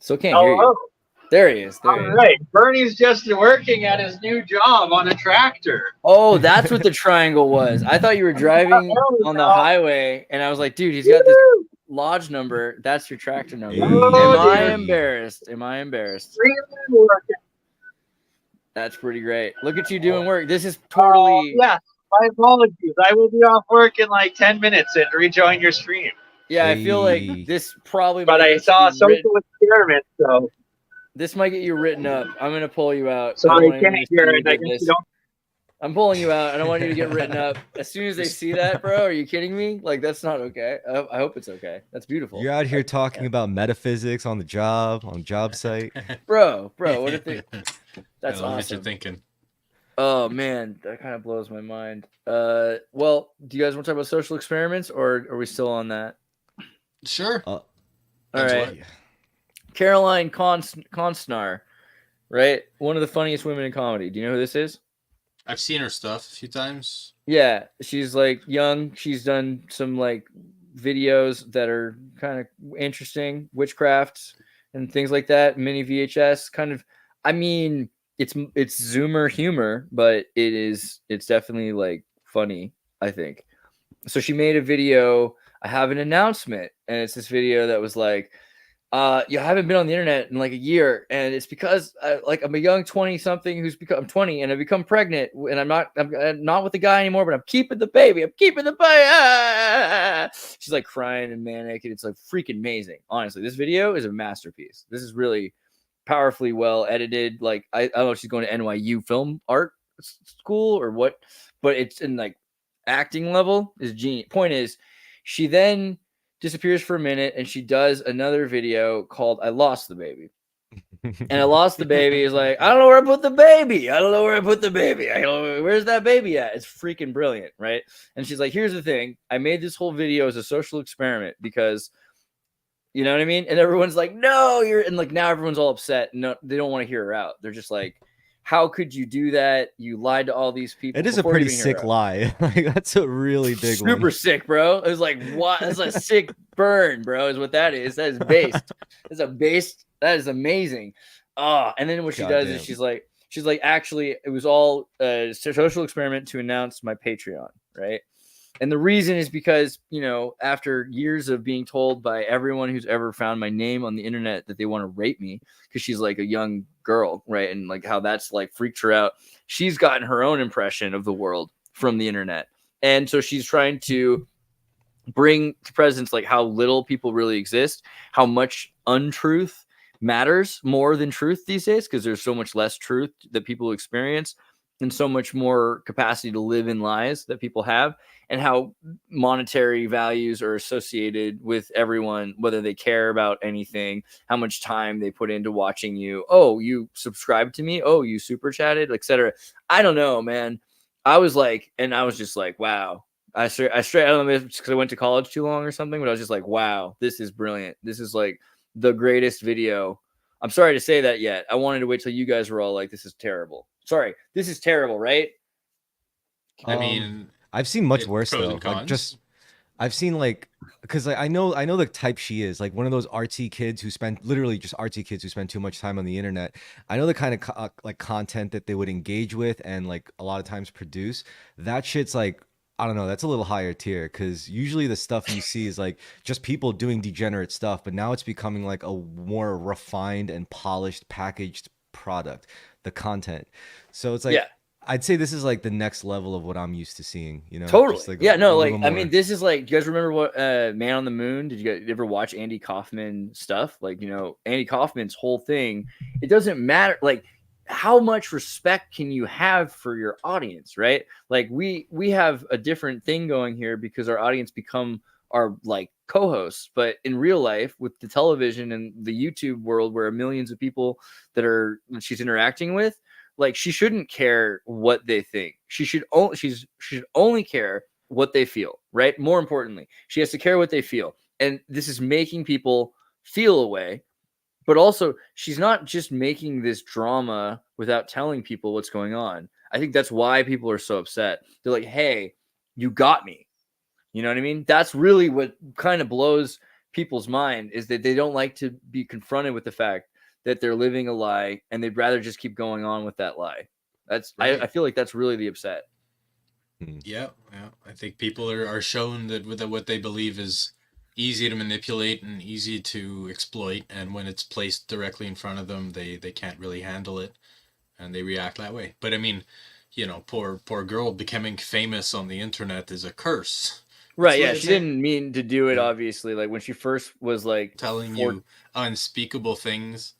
Still can't hear you. Oh, There he is. all right. Bernie's just working at his new job on a tractor. Oh, that's what the triangle was. I thought you were driving on the highway, and I was like, dude, he's got this lodge number. That's your tractor number. Oh, Am I dude. embarrassed? Am I embarrassed? Really working. That's pretty great. Look at you doing work. This is totally. Yeah. My apologies. I will be off work in like 10 minutes and rejoin your stream. Yeah, I feel like this probably. But I saw a social experiment, so. This might get you written up. I'm gonna pull you out. Sorry, I can't hear it. I guess you don't. I'm pulling you out. I don't want you to get written up. As soon as they see that, bro, are you kidding me? Like, that's not okay. I hope it's okay. That's beautiful. You're out here talking about metaphysics on the job site. Bro, what if they... That's awesome. What you're thinking. Oh, man, that kind of blows my mind. Well, do you guys want to talk about social experiments, or are we still on that? Sure. All right. Caroline Consnar, right? One of the funniest women in comedy. Do you know who this is? I've seen her stuff a few times. Yeah, she's like young. She's done some like videos that are kind of interesting, witchcrafts and things like that. Mini VHS kind of. I mean, it's Zoomer humor, but it's definitely like funny, I think. So she made a video. I have an announcement, and it's this video that was like, you haven't been on the internet in like a year, and it's because I'm a young 20-something who's become 20, and I've become pregnant, and I'm not with the guy anymore, but I'm keeping the baby. She's like crying and manic, and it's like freaking amazing. Honestly, this video is a masterpiece. This is really powerfully well edited. Like I don't know if she's going to NYU film art school or what, but it's in like acting level is genius. Point is, she then disappears for a minute, and she does another video called I Lost the Baby. And I Lost the Baby is like, I don't know where I put the baby. I don't know where's that baby at? It's freaking brilliant, right? And she's like, here's the thing. I made this whole video as a social experiment because, you know what I mean? And everyone's like, no, and like now everyone's all upset. No, they don't want to hear her out. They're just like, how could you do that? You lied to all these people. It is a pretty sick lie. Like that's a really big one. Super sick, bro. It was like, what? That's a sick burn, bro, is what that is. That is based. That is amazing. And then what she does is she's like, actually, it was all a social experiment to announce my Patreon, right? And the reason is because, you know, after years of being told by everyone who's ever found my name on the internet that they want to rape me because she's like a young girl, right? And like how that's like freaked her out. She's gotten her own impression of the world from the internet. And so she's trying to bring to presence like how little people really exist, how much untruth matters more than truth these days because there's so much less truth that people experience and so much more capacity to live in lies that people have, and how monetary values are associated with everyone, whether they care about anything, how much time they put into watching you. Oh, you subscribed to me. Oh, you super chatted, etc. I don't know, man. I was just like, wow. I don't know if it's because I went to college too long or something, but I was just like, wow, this is brilliant. This is like the greatest video. I'm sorry to say that yet. I wanted to wait till you guys were all like, this is terrible. Sorry, this is terrible, right? I mean, I've seen much worse though. Like I've seen like, because I know the type she is, like one of those artsy kids who spend too much time on the internet. I know the kind of like content that they would engage with and like a lot of times produce. That shit's like, I don't know, that's a little higher tier because usually the stuff you see is like just people doing degenerate stuff, but now it's becoming like a more refined and polished packaged product, the content. So it's like, yeah. I'd say this is like the next level of what I'm used to seeing, you know? Totally. Like I mean, this is like, do you guys remember what Man on the Moon? Did you guys ever watch Andy Kaufman stuff? Like, you know, Andy Kaufman's whole thing, it doesn't matter. Like, how much respect can you have for your audience, right? Like we have a different thing going here because our audience become our like co-hosts, but in real life with the television and the YouTube world where millions of people that she's interacting with, like she shouldn't care what they think. She should only care what they feel, right? More importantly, she has to care what they feel. And this is making people feel a way. But also, she's not just making this drama without telling people what's going on. I think that's why people are so upset. They're like, hey, you got me. You know what I mean? That's really what kind of blows people's mind is that they don't like to be confronted with the fact that they're living a lie, and they'd rather just keep going on with that lie. That's right. I feel like that's really the upset. Yeah. I think people are shown that what they believe is easy to manipulate and easy to exploit, and when it's placed directly in front of them, they can't really handle it, and they react that way. But I mean, you know, poor girl becoming famous on the internet is a curse. Right, yeah, she didn't mean to do it, obviously. Like when she first was like telling you unspeakable things.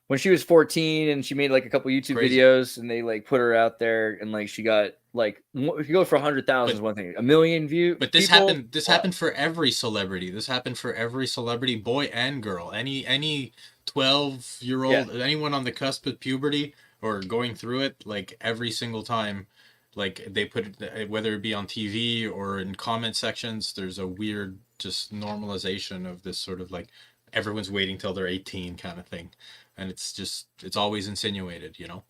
When she was 14 and she made like a couple YouTube videos, and they like put her out there, and like she got like, if you go for 100,000 is one thing, 1 million views. But this happened for every celebrity. This happened for every celebrity, boy and girl. Any 12-year-old, anyone on the cusp of puberty or going through it, like every single time, like they put it, whether it be on TV or in comment sections, there's a weird just normalization of this sort of like everyone's waiting till they're 18 kind of thing. And it's always insinuated, you know?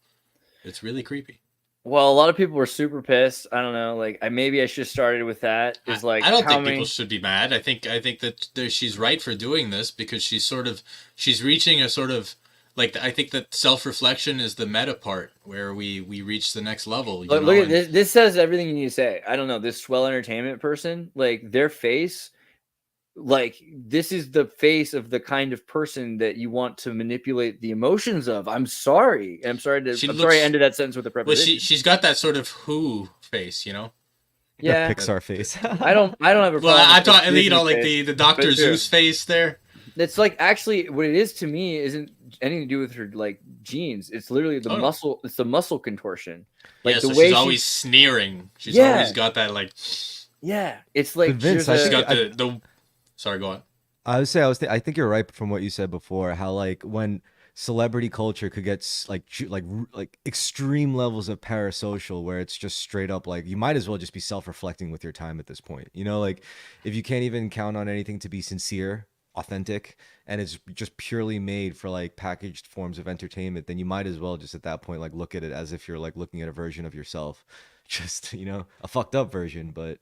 It's really creepy. Well, a lot of people were super pissed. I don't know. Like, maybe I should have started with that. Is like, I don't think people should be mad. I think that she's right for doing this, because she's reaching a sort of, like, I think that self-reflection is the meta part where we reach the next level. Look at this. This says everything you need to say. I don't know. This Swell Entertainment person, like, their face, like, this is the face of the kind of person that you want to manipulate the emotions of. I'm sorry. I'm sorry I ended that sentence with a preposition. Well, she's got that sort of Who face, you know? Yeah. The Pixar face. I don't have a problem. Well, I'm talking, you know, like the Dr. Zeus face there. It's like, actually, what it is to me isn't anything to do with her like genes. It's literally the muscle. It's the muscle contortion. Like, the way she's always sneering. She's always got that like. Yeah, it's like Vince, she's got the. Sorry, go on. I think you're right from what you said before. How like when celebrity culture could get like extreme levels of parasocial, where it's just straight up like you might as well just be self-reflecting with your time at this point. You know, like if you can't even count on anything to be sincere, authentic, and it's just purely made for like packaged forms of entertainment, then you might as well just at that point like look at it as if you're like looking at a version of yourself, just, you know, a fucked up version. But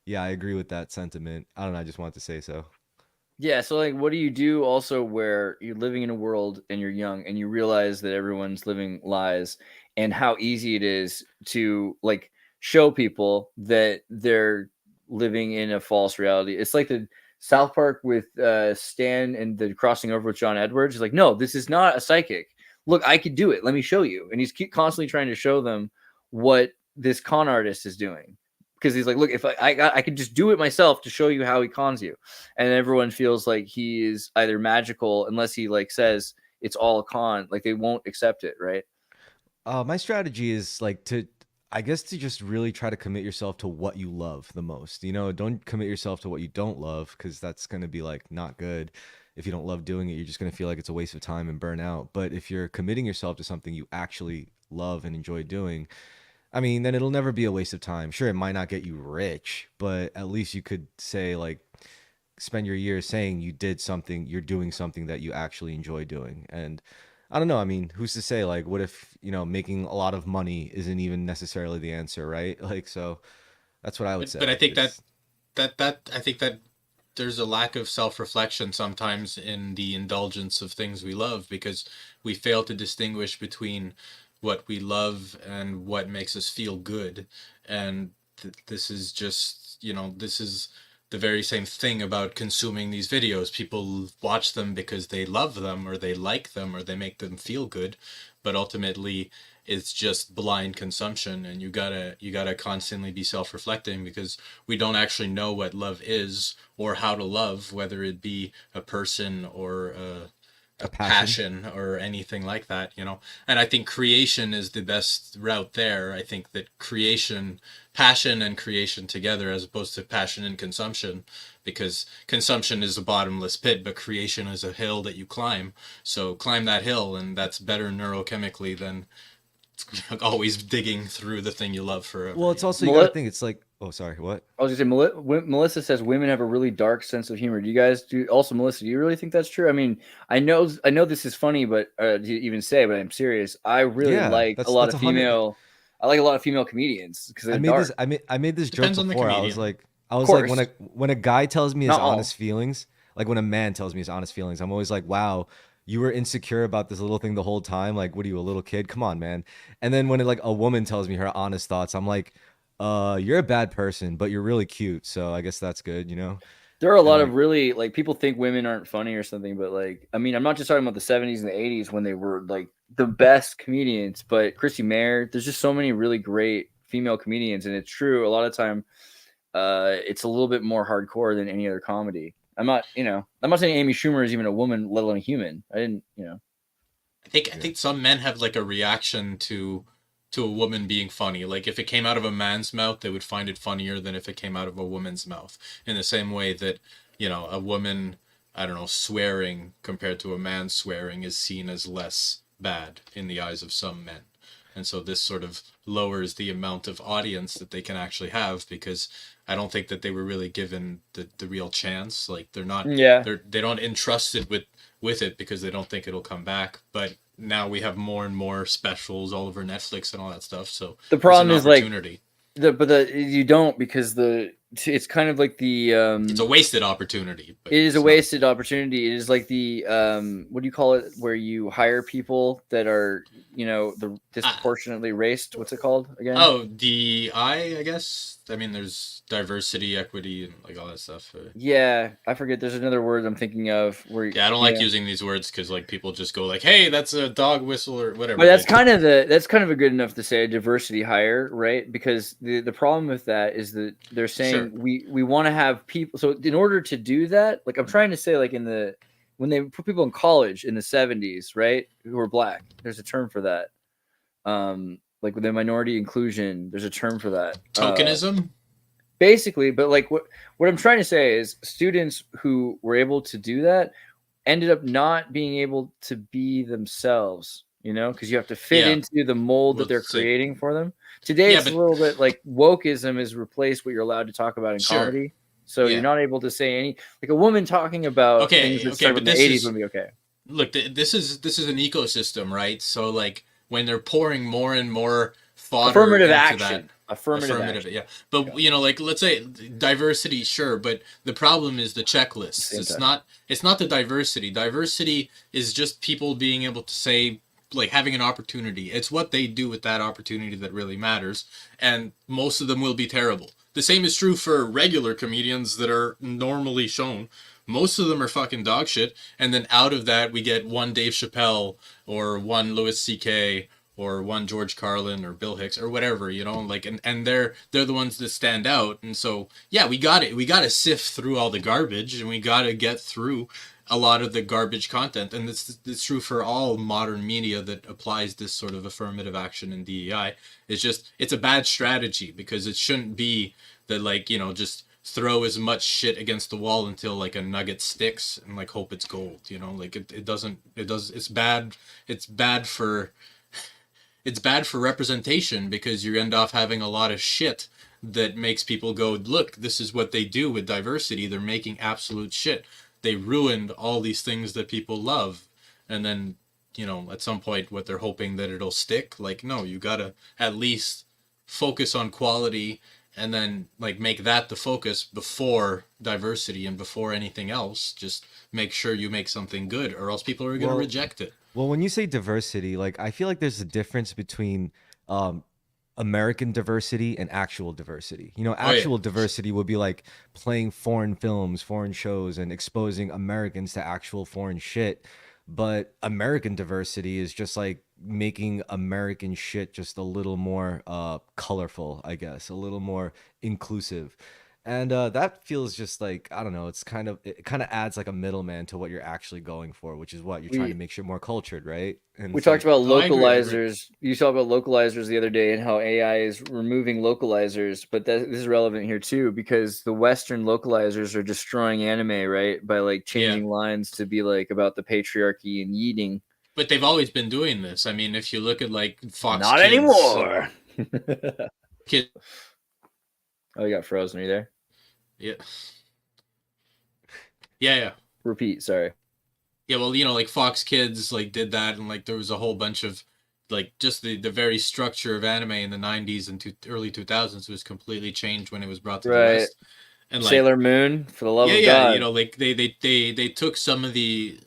yeah, I agree with that sentiment. I don't know, I just wanted to say so. Yeah, so like what do you do also where you're living in a world and you're young and you realize that everyone's living lies, and how easy it is to like show people that they're living in a false reality. It's like the South Park with Stan and the crossing over with John Edwards. He's like, no, this is not a psychic. Look, I could do it. Let me show you. And he's constantly trying to show them what this con artist is doing. Because he's like, look, if I could just do it myself to show you how he cons you. And everyone feels like he is either magical unless he like says it's all a con. Like they won't accept it, right? My strategy is like to just really try to commit yourself to what you love the most. You know, don't commit yourself to what you don't love, because that's going to be like not good. If you don't love doing it, you're just going to feel like it's a waste of time and burn out. But if you're committing yourself to something you actually love and enjoy doing, I mean, then it'll never be a waste of time. Sure, it might not get you rich, but at least you could say like spend your years saying you're doing something that you actually enjoy doing. And I don't know. I mean, who's to say, like, what if, you know, making a lot of money isn't even necessarily the answer, right? Like, so that's what I would say. But I think I think that there's a lack of self-reflection sometimes in the indulgence of things we love, because we fail to distinguish between what we love and what makes us feel good. And this is just, you know, this is the very same thing about consuming these videos. People watch them because they love them or they like them or they make them feel good, but ultimately it's just blind consumption. And you gotta constantly be self-reflecting, because we don't actually know what love is or how to love, whether it be a person or a passion or anything like that, you know. And I think creation is the best route there. I think that passion and creation together, as opposed to passion and consumption, because consumption is a bottomless pit, but creation is a hill that you climb. So climb that hill, and that's better neurochemically than always digging through the thing you love forever. Well, it's also, you gotta think, it's like, oh, sorry, what? I was gonna say, Melissa says women have a really dark sense of humor. Do you guys do? Also, Melissa, do you really think that's true? I mean, I know this is funny, but to even say, but I'm serious. I really like a lot of female. I like a lot of female comedians because I made this joke before. I was like when a guy tells me his honest feelings, like when a man tells me his honest feelings, I'm always like, wow, you were insecure about this little thing the whole time. Like, what are you, a little kid? Come on, man. And then when like a woman tells me her honest thoughts, I'm like, you're a bad person, but you're really cute. So I guess that's good, you know? There are a And lot like, of really like people think women aren't funny or something, but like I mean, I'm not just talking about the 70s and the 80s when they were like the best comedians, but Chrissy Mayer, there's just so many really great female comedians, and it's true a lot of time it's a little bit more hardcore than any other comedy. I'm not saying Amy Schumer is even a woman, let alone a human. I didn't, I think some men have like a reaction to a woman being funny. Like if it came out of a man's mouth, they would find it funnier than if it came out of a woman's mouth. In the same way that, a woman, I don't know, swearing compared to a man swearing is seen as less bad in the eyes of some men. And so this sort of lowers the amount of audience that they can actually have, because I don't think that they were really given the real chance. Like they don't entrust it with it because they don't think it'll come back. But now we have more and more specials all over Netflix and all that stuff. So the problem is like you don't, because it's kind of like the it's a wasted opportunity. It is a wasted opportunity. It is like the what do you call it, where you hire people that are the disproportionately raced. What's it called again? Oh, DEI, I guess. I mean, there's diversity, equity, and like all that stuff. Yeah, I forget. There's another word I'm thinking of. I don't like using these words because like people just go like, "Hey, that's a dog whistle" or whatever. But that's kind of a good enough to say a diversity hire, right? Because the problem with that is that they're saying we want to have people. So in order to do that, like I'm trying to say, like when they put people in college in the 70s, right, who are black, there's a term for that. Like with the minority inclusion, there's a term for that. Tokenism? Basically, but like what I'm trying to say is students who were able to do that ended up not being able to be themselves, because you have to fit into the mold that they're creating for them. Today, it's a little bit like wokeism has replaced what you're allowed to talk about in comedy. So you're not able to say like a woman talking about things that started in the 80s would be okay. Look, this is an ecosystem, right? So like when they're pouring more and more fodder affirmative into action. that. Affirmative action. Yeah. But like let's say diversity, sure, but the problem is the checklists. It's not the diversity. Diversity is just people being able to say, like, having an opportunity. It's what they do with that opportunity that really matters, and most of them will be terrible. The same is true for regular comedians that are normally shown. Most of them are fucking dog shit, and then out of that we get one Dave Chappelle or one Louis C.K. or one George Carlin or Bill Hicks or whatever, like, and they're the ones that stand out. And so we got to sift through all the garbage, and we got to get through a lot of the garbage content. And it's true for all modern media that applies this sort of affirmative action in DEI. It's a bad strategy, because it shouldn't be that, like, just throw as much shit against the wall until like a nugget sticks and like hope it's gold, like it's bad for representation, because you end up having a lot of shit that makes people go, look, this is what they do with diversity. They're making absolute shit. They ruined all these things that people love. And then, at some point, what they're hoping that it'll stick. Like, no, you gotta at least focus on quality, and then like make that the focus before diversity and before anything else. Just make sure you make something good, or else people are going to reject it. Well, when you say diversity, like I feel like there's a difference between American diversity and actual diversity. Actual diversity would be like playing foreign films, foreign shows, and exposing Americans to actual foreign shit. But American diversity is just like making American shit just a little more colorful, I guess, a little more inclusive. And that feels just like, I don't know, it kind of adds like a middleman to what you're actually going for, which is what you're trying to make sure more cultured, right? And we talked about localizers. You talked about localizers the other day and how AI is removing localizers, but this is relevant here too, because the Western localizers are destroying anime, right? By like changing lines to be like about the patriarchy and yeeting. But they've always been doing this. I mean, if you look at like Fox Not Kids, anymore. Kid. Oh, you got frozen. Are you there? Yeah. Yeah. Repeat. Sorry. Yeah, well, like Fox Kids like did that, and like there was a whole bunch of like just the very structure of anime in the 90s and early 2000s was completely changed when it was brought to the West. And like Sailor Moon, for the love of yeah, God. you know, like they took some of the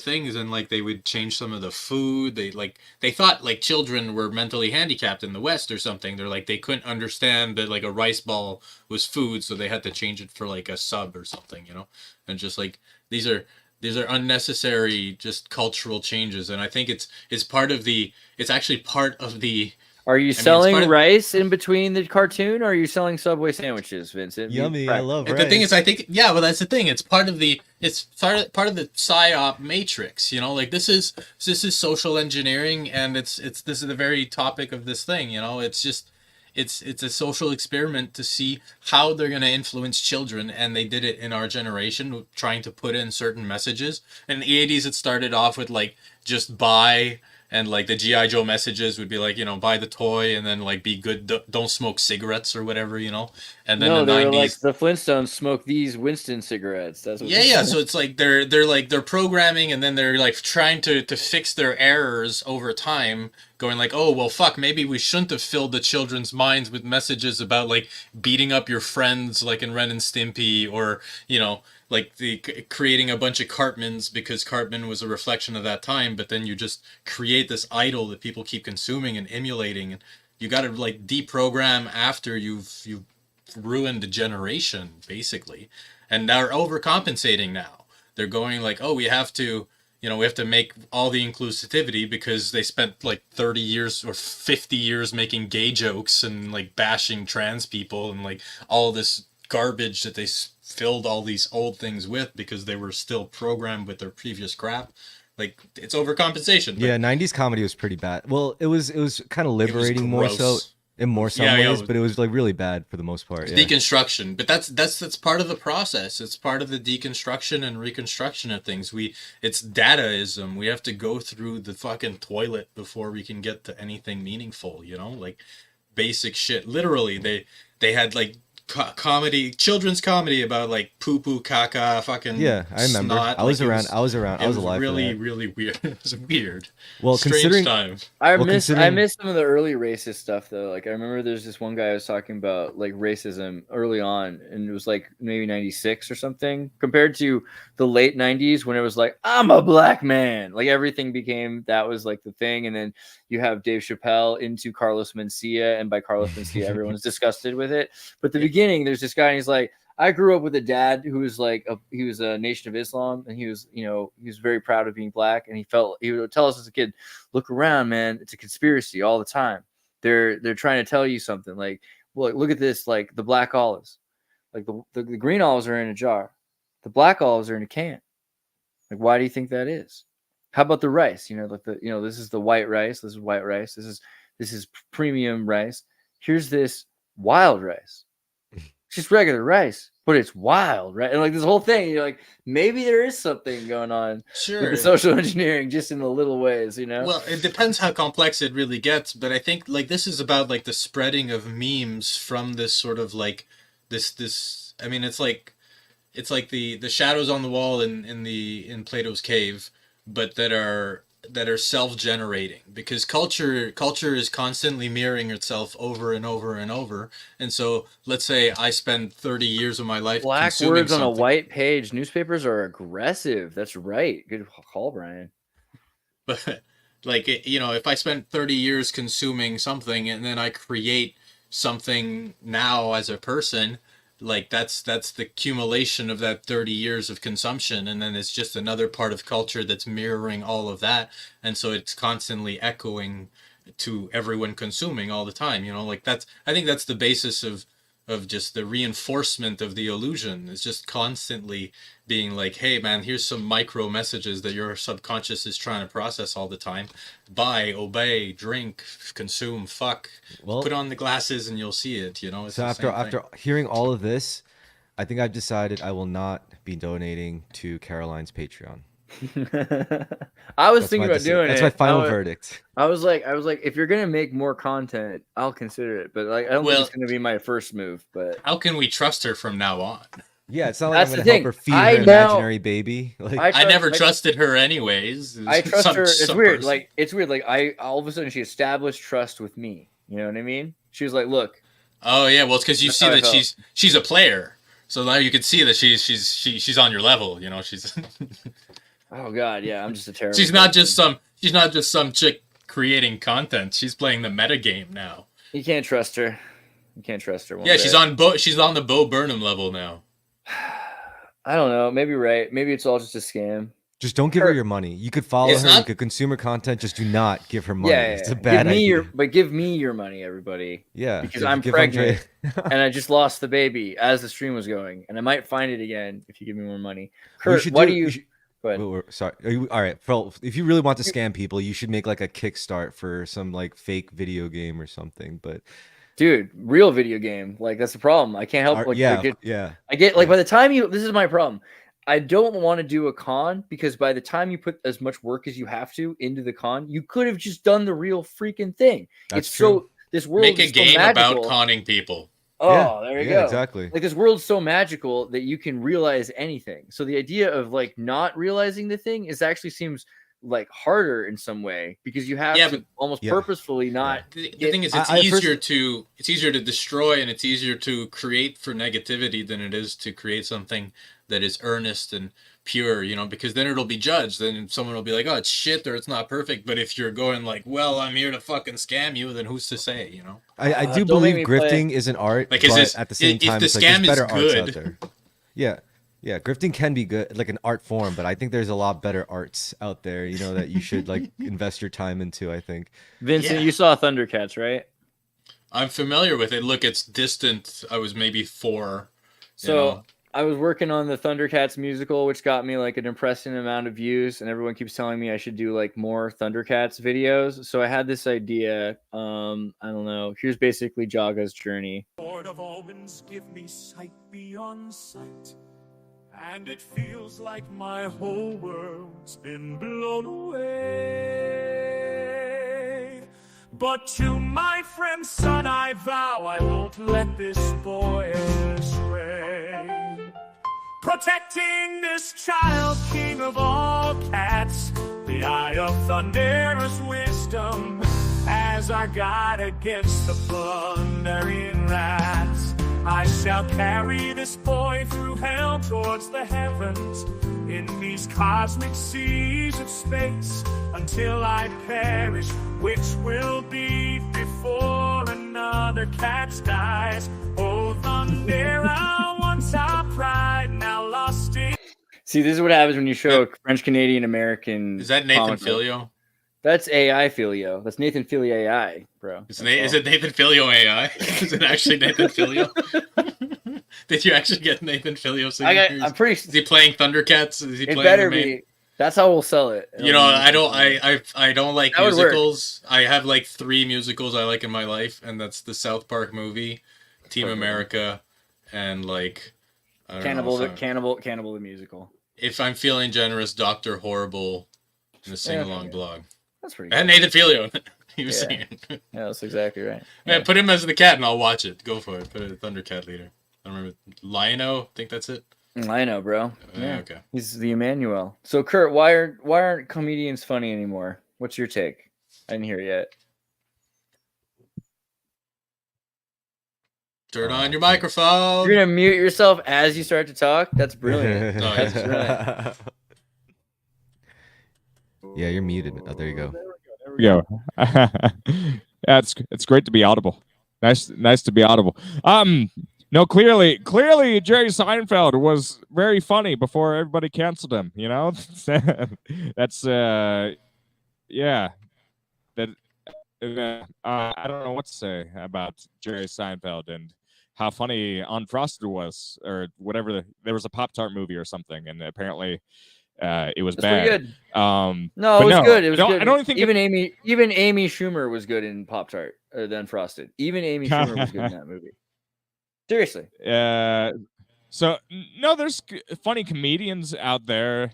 things, and like they would change some of the food. They thought like children were mentally handicapped in the West or something. They're like they couldn't understand that like a rice ball was food, so they had to change it for like a sub or something, you know. And just like these are unnecessary just cultural changes, and I think it's part of the it's actually part of the Are you selling rice in between the cartoon, or are you selling Subway sandwiches, Vincent? Yummy, I love rice. The thing is, I think, yeah, well, that's the thing. It's part of the part of the psyop matrix. You know, like this is social engineering, and this is the very topic of this thing. You know, it's just it's a social experiment to see how they're going to influence children, and they did it in our generation, trying to put in certain messages. In the 80s, it started off with like just buy. And like the G.I. Joe messages would be like, you know, buy the toy, and then like be good, don't smoke cigarettes or whatever, you know. And then the 90s, like the Flintstones smoke these Winston cigarettes. That's what yeah. So it's like they're programming, and then they're like trying to fix their errors over time, going like, oh well, fuck, maybe we shouldn't have filled the children's minds with messages about like beating up your friends, like in Ren and Stimpy, or you know. Like the creating a bunch of Cartmans because Cartman was a reflection of that time, but then you just create this idol that people keep consuming and emulating, and you got to like deprogram after you've ruined a generation basically, and they're overcompensating now. They're going like, oh, we have to make all the inclusivity because they spent like 30 years or 50 years making gay jokes and like bashing trans people and like all this garbage that they filled all these old things with because they were still programmed with their previous crap. Like it's overcompensation. Yeah, 90s comedy was pretty bad. Well, it was kind of liberating more so in some ways, but it was like really bad for the most part. Yeah. Deconstruction, but that's part of the process. It's part of the deconstruction and reconstruction of things. It's dadaism. We have to go through the fucking toilet before we can get to anything meaningful, you know? Like basic shit. Literally, they had like comedy, children's comedy about like poo poo caca, fucking yeah. I remember. Snot. I was around. I was alive. Really, really weird. It was weird. Well, strange times. I miss some of the early racist stuff though. Like I remember there's this one guy I was talking about like racism early on, and it was like maybe 96 or something compared to the late 90s when it was like I'm a black man. Like everything became that was like the thing, and then you have Dave Chappelle into Carlos Mencia, and by Carlos Mencia everyone's disgusted with it. But the beginning, there's this guy, and he's like, I grew up with a dad who was like, he was a Nation of Islam, and he was very proud of being black, and he would tell us as a kid, look around, man, it's a conspiracy all the time. They're trying to tell you something. Like, well, look at this, like the black olives, like the green olives are in a jar, the black olives are in a can. Like, why do you think that is? How about the rice? Like this is the white rice. This is white rice. This is premium rice. Here's this wild rice. It's just regular rice, but it's wild, right? And like this whole thing, you're like, maybe there is something going on with the social engineering just in the little ways, you know? Well, it depends how complex it really gets, but I think like this is about like the spreading of memes from this sort of like this I mean it's like the shadows on the wall in Plato's cave, but that are self-generating, because culture is constantly mirroring itself over and over and over. And so let's say I spend 30 years of my life black words on a white page. Newspapers are aggressive. That's right. Good call, Brian. But like, if I spend 30 years consuming something and then I create something now as a person, like that's the accumulation of that 30 years of consumption, and then it's just another part of culture that's mirroring all of that, and so it's constantly echoing to everyone consuming all the time, like I think that's the basis of just the reinforcement of the illusion. It's just constantly being like, hey man, here's some micro messages that your subconscious is trying to process all the time. Buy, obey, drink, consume, fuck. Well, put on the glasses and you'll see it, It's so after hearing all of this, I think I've decided I will not be donating to Caroline's Patreon. I was thinking about doing it. That's my final verdict. I was like, if you're gonna make more content, I'll consider it. But like, I don't think it's gonna be my first move. But how can we trust her from now on? Yeah, it's not like I'm gonna help her feed her imaginary baby. Like I never trusted her anyways. I trust her. It's weird. Like it's weird. Like I all of a sudden she established trust with me. You know what I mean? She was like, look. Oh yeah, well it's because you see that she's a player. So now you can see that she's on your level. You know, she's. Oh God, yeah, I'm just a terrible. She's not just some chick creating content. She's playing the meta game now. You can't trust her. You can't trust her. Yeah, she's on the Bo Burnham level now. I don't know. Maybe right. Maybe it's all just a scam. Just don't give her your money. You could follow her. You could consume her content. Just do not give her money. Yeah, it's a bad idea. But give me your money, everybody. Yeah, because I'm pregnant and I just lost the baby as the stream was going, and I might find it again if you give me more money. Kurt, why do you? Go ahead. Sorry. All right, if you really want to scam people, you should make like a kickstart for some like fake video game or something. But dude, real video game, like that's the problem. I can't help. I get like by the time this is my problem. I don't want to do a con because by the time you put as much work as you have to into the con, you could have just done the real freaking thing. That's true. This world make a is game so magical. about conning people. Oh, there you go. Exactly. Like this world's so magical that you can realize anything. So the idea of like not realizing the thing actually seems like harder in some way because you have to almost purposefully not. The thing is, it's easier to destroy and it's easier to create for negativity than it is to create something that is earnest and pure, you know, because then it'll be judged. Then someone will be like, oh, it's shit or it's not perfect. But if you're going like, well, I'm here to fucking scam you, then who's to say, you know? I do believe grifting is an art, like, but at the same time, it's like, there's better arts out there. Yeah, grifting can be good, like an art form, but I think there's a lot better arts out there, you know, that you should like invest your time into, I think. Vincent, you saw Thundercats, right? I'm familiar with it. Look, it's distant. I was maybe 4. So I was working on the Thundercats musical, which got me like an impressive amount of views, and everyone keeps telling me I should do like more Thundercats videos. So I had this idea. I don't know. Here's basically Jaga's journey. Lord of omens, give me sight beyond sight, and it feels like my whole world's been blown away. But to my friend's son I vow I won't let this boy astray. Protecting this child, king of all cats, the eye of thunderous wisdom, as I guard against the plundering rats. I shall carry this boy through hell towards the heavens, in these cosmic seas of space, until I perish, which will be before another cat dies. Oh, Thundera, once our pride, now lost in. See, this is what happens when you show a French Canadian American. Is that Nathan Filio? That's AI Filio. That's Nathan Filio AI, bro. Is it Nathan Filio AI? Is it actually Nathan Filio? Did you actually get Nathan Filio signatures? I'm pretty. Is he playing Thundercats? Is he playing? It better be. That's how we'll sell it. You know, I don't like musicals. I have like 3 musicals I like in my life, and that's the South Park movie, Team America, and like Cannibal the musical. If I'm feeling generous, Dr. Horrible, and a sing-along blog. That's pretty good. And Nathan Filio. He was singing. Yeah, that's exactly right. Man, put him as the cat and I'll watch it. Go for it. Put a Thundercat leader. I don't remember. Lionel? I think that's it. Lionel, bro. Yeah. Okay. He's the Emmanuel. So, Kurt, why aren't comedians funny anymore? What's your take? I didn't hear it yet. Turn on your microphone. You're going to mute yourself as you start to talk? That's brilliant. That's brilliant. Yeah, you're muted. Oh, there you go. There we go. Yeah, it's great to be audible. Nice to be audible. No, clearly Jerry Seinfeld was very funny before everybody canceled him, you know? That's yeah. That I don't know what to say about Jerry Seinfeld and how funny Unfrosted was, or whatever. There was a Pop-Tart movie or something, and apparently it was bad. Good. No, it was good. It was good. I don't think even Amy Schumer was good in Pop-Tart than Frosted. Even Amy Schumer was good in that movie. Seriously. So no, there's funny comedians out there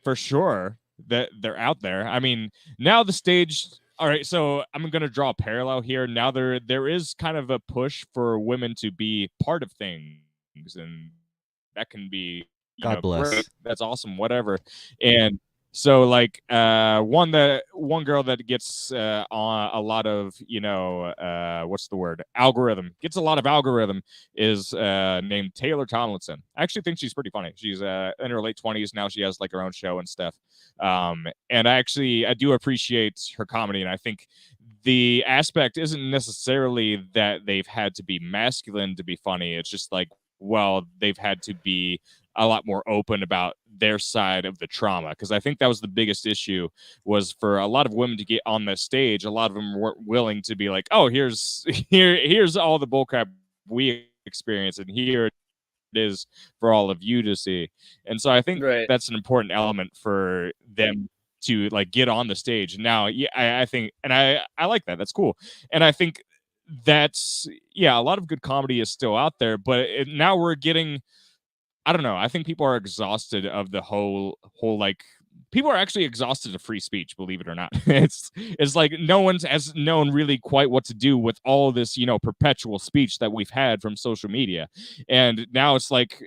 for sure. That they're out there. I mean, now the stage. All right, so I'm going to draw a parallel here. Now there is kind of a push for women to be part of things, and that can be God bless. That's awesome, whatever. And So like one girl that gets on a lot of, you know, what's the word, algorithm, gets a lot of algorithm, is named Taylor Tomlinson. I actually think she's pretty funny. She's in her late 20s now. She has like her own show and stuff, and I do appreciate her comedy, and I think the aspect isn't necessarily that they've had to be masculine to be funny. It's just like, well, they've had to be a lot more open about their side of the trauma, because I think that was the biggest issue, was for a lot of women to get on the stage. A lot of them weren't willing to be like, oh, here's all the bullcrap we experience, and here it is for all of you to see. And so I think that's an important element for them to like get on the stage. Now, yeah, I think, and I like that. That's cool. And I think that's, yeah, a lot of good comedy is still out there, but now we're getting, I don't know. I think people are exhausted of the whole like, people are actually exhausted of free speech, believe it or not. It's like no one's has known really quite what to do with all this, you know, perpetual speech that we've had from social media. And now it's like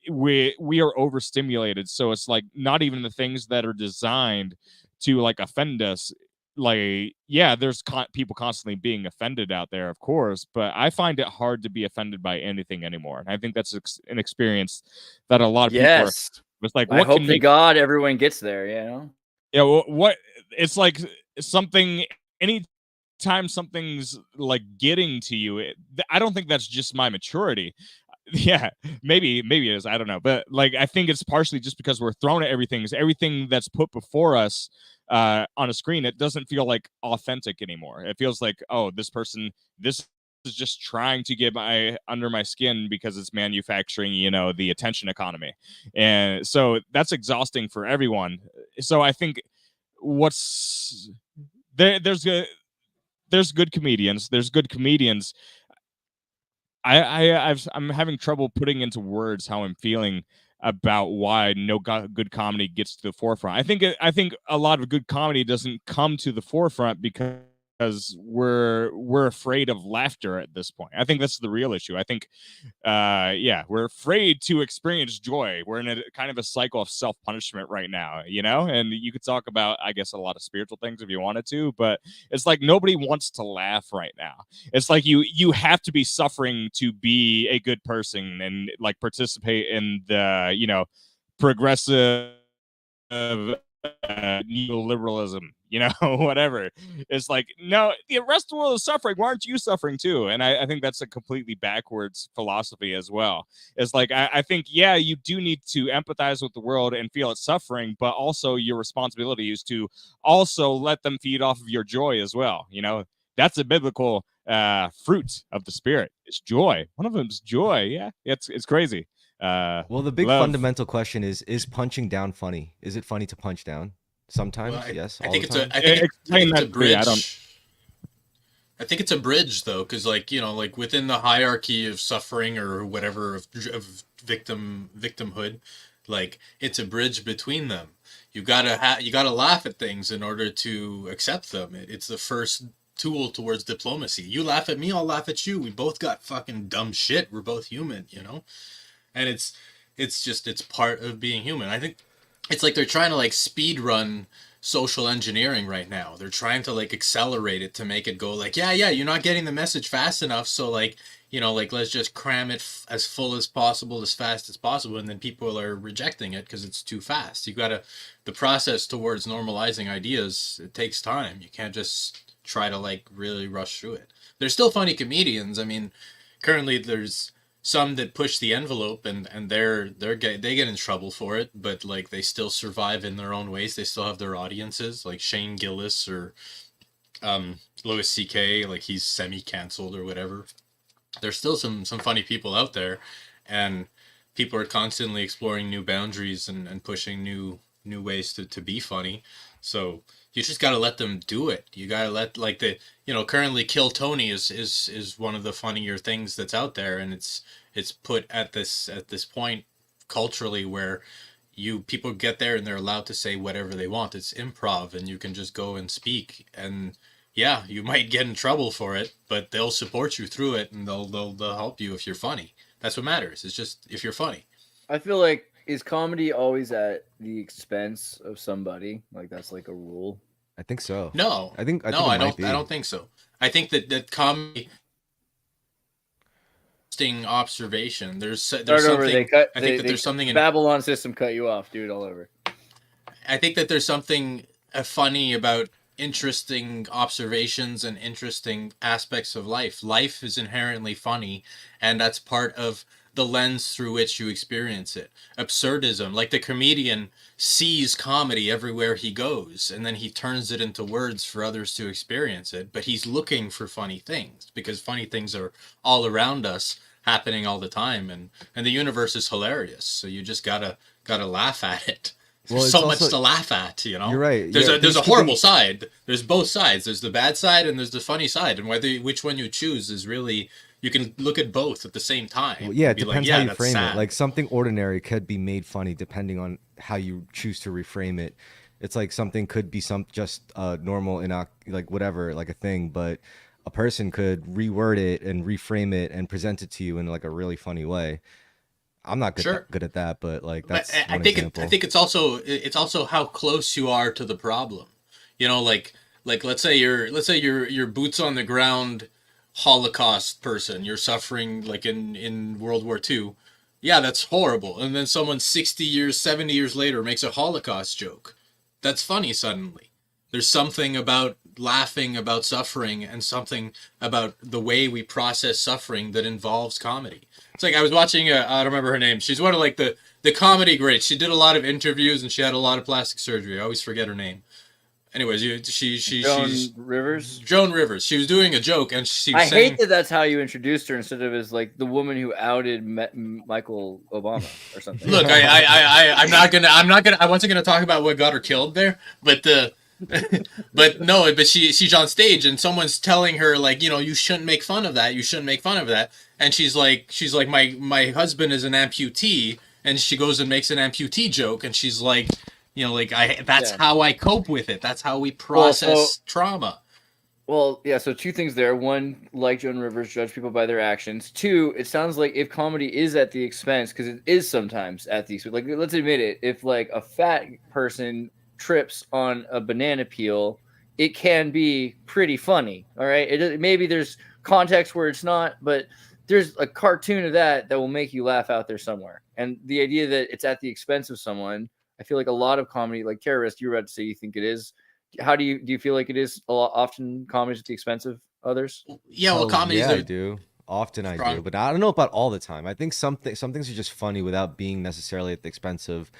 we are overstimulated. So it's like not even the things that are designed to like offend us. Like, yeah, there's people constantly being offended out there, of course, but I find it hard to be offended by anything anymore. And I think that's an experience that a lot of people are. It's like, I hope to God everyone gets there, you know? Yeah, what it's like something, anytime something's like getting to you, I don't think that's just my maturity. Yeah, maybe it is. I don't know, but like I think it's partially just because we're thrown at everything that's put before us on a screen. It doesn't feel like authentic anymore. It feels like, oh, this is just trying to get under my skin because it's manufacturing, you know, the attention economy, and so that's exhausting for everyone. So I think there's good comedians. There's good comedians. I'm having trouble putting into words how I'm feeling about why no good comedy gets to the forefront. I think a lot of good comedy doesn't come to the forefront because we're afraid of laughter at this point. I think that's the real issue. I think we're afraid to experience joy. We're in a kind of a cycle of self-punishment right now, you know? And you could talk about, I guess, a lot of spiritual things if you wanted to, but it's like nobody wants to laugh right now. It's like you have to be suffering to be a good person and like participate in the, you know, progressive neoliberalism, you know, whatever. It's like, no, the rest of the world is suffering. Why aren't you suffering too? And I think that's a completely backwards philosophy as well. It's like, I think, yeah, you do need to empathize with the world and feel its suffering, but also your responsibility is to also let them feed off of your joy as well. You know, that's a biblical fruit of the spirit. It's joy. One of them is joy. Yeah, it's crazy. Well, the big fundamental question is punching down funny? Is it funny to punch down? Sometimes, well, yes. I think it's a bridge. I think it's a bridge though, because like, you know, like within the hierarchy of suffering or whatever of victimhood, like it's a bridge between them. You gotta laugh at things in order to accept them. It's the first tool towards diplomacy. You laugh at me, I'll laugh at you. We both got fucking dumb shit. We're both human, you know. And it's part of being human. I think it's like they're trying to like speed run social engineering right now. They're trying to like accelerate it to make it go like, yeah, you're not getting the message fast enough. So like, you know, like let's just cram it as full as possible, as fast as possible. And then people are rejecting it because it's too fast. The process towards normalizing ideas, it takes time. You can't just try to like really rush through it. There's still funny comedians. I mean, currently there's some that push the envelope and they get in trouble for it, but like they still survive in their own ways. They still have their audiences, like Shane Gillis or Louis C.K. Like he's semi-canceled or whatever. There's still some funny people out there, and people are constantly exploring new boundaries and pushing new ways to be funny. So you just got to let them do it. You got to let, like, the, you know, currently Kill Tony is one of the funnier things that's out there, and it's put at this point culturally where people get there and they're allowed to say whatever they want. It's improv, and you can just go and speak, and yeah, you might get in trouble for it, but they'll support you through it, and they'll help you if you're funny. That's what matters. It's just if you're funny. I feel like is comedy always at the expense of somebody? Like that's like a rule. I think so. No, I think I don't think so. I think that comedy, observation. There's something. I think that there's something in Babylon system cut you off, dude, all over. I think that there's something funny about interesting observations and interesting aspects of life. Life is inherently funny, and that's part of the lens through which you experience it. Absurdism, like the comedian sees comedy everywhere he goes, and then he turns it into words for others to experience it, but he's looking for funny things because funny things are all around us, happening all the time, and the universe is hilarious, so you just gotta laugh at it. There's so much to laugh at, you know. You're right. There's a horrible side. There's both sides. There's the bad side and there's the funny side, and which one you choose is really, you can look at both at the same time. Well, yeah, it depends how you frame it. Like something ordinary could be made funny depending on how you choose to reframe it. It's like something could be just normal and like whatever, like a thing, but a person could reword it and reframe it and present it to you in like a really funny way. I'm not good at that, but like that's I think it's also how close you are to the problem. You know, like let's say you're boots on the ground Holocaust person. You're suffering like in World War II. Yeah, that's horrible. And then someone 60 years, 70 years later makes a Holocaust joke. That's funny suddenly. There's something about laughing about suffering and something about the way we process suffering that involves comedy. It's like I was watching, I don't remember her name. She's one of like the comedy greats. She did a lot of interviews and she had a lot of plastic surgery. I always forget her name. Anyways, she's Rivers. Joan Rivers. She was doing a joke and she was saying, hate that that's how you introduced her instead of as like the woman who outed Michael Obama or something. Look, I'm not gonna. I wasn't gonna talk about what got her killed there, but but she's on stage and someone's telling her like, you know, you shouldn't make fun of that. You shouldn't make fun of that. And she's like, my husband is an amputee, and she goes and makes an amputee joke, and she's like, you know, like that's how I cope with it. That's how we process trauma. Well, yeah. So two things there. One, like Joan Rivers, judge people by their actions. Two, it sounds like if comedy is at the expense, because it is sometimes at the expense. Like, let's admit it. If like a fat person trips on a banana peel, it can be pretty funny. All right. Maybe there's context where it's not, but there's a cartoon of that will make you laugh out there somewhere. And the idea that it's at the expense of someone, I feel like a lot of comedy, like Terrorist, you were about to say you think it is. How do you feel like it is a lot often comedy at the expense of others? Yeah, well, comedy. Yeah, I do. Often I do, but I don't know about all the time. I think some things are just funny without being necessarily at the expense of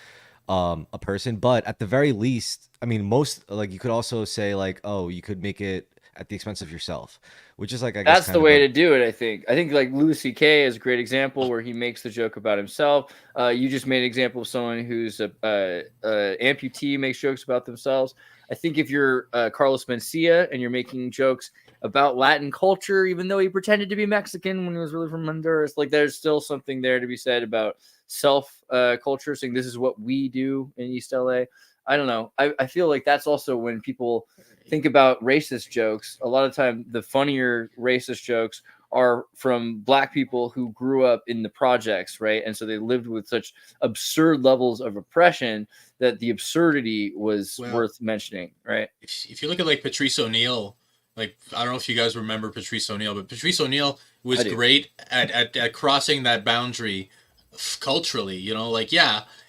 a person. But at the very least, I mean, most like you could also say like, oh, you could make it at the expense of yourself, which is like, I guess that's the way to do it. I think like Louis C.K. is a great example where he makes the joke about himself. You just made an example of someone who's a amputee makes jokes about themselves. I think if you're Carlos Mencia and you're making jokes about Latin culture, even though he pretended to be Mexican when he was really from Honduras, like there's still something there to be said about self culture, saying this is what we do in East LA. I don't know. I feel like that's also when people think about racist jokes. A lot of time, the funnier racist jokes are from Black people who grew up in the projects, right? And so they lived with such absurd levels of oppression that the absurdity was worth mentioning, right? If you look at like Patrice O'Neill, like I don't know if you guys remember Patrice O'Neill, but Patrice O'Neill was great at crossing that boundary culturally. You know, like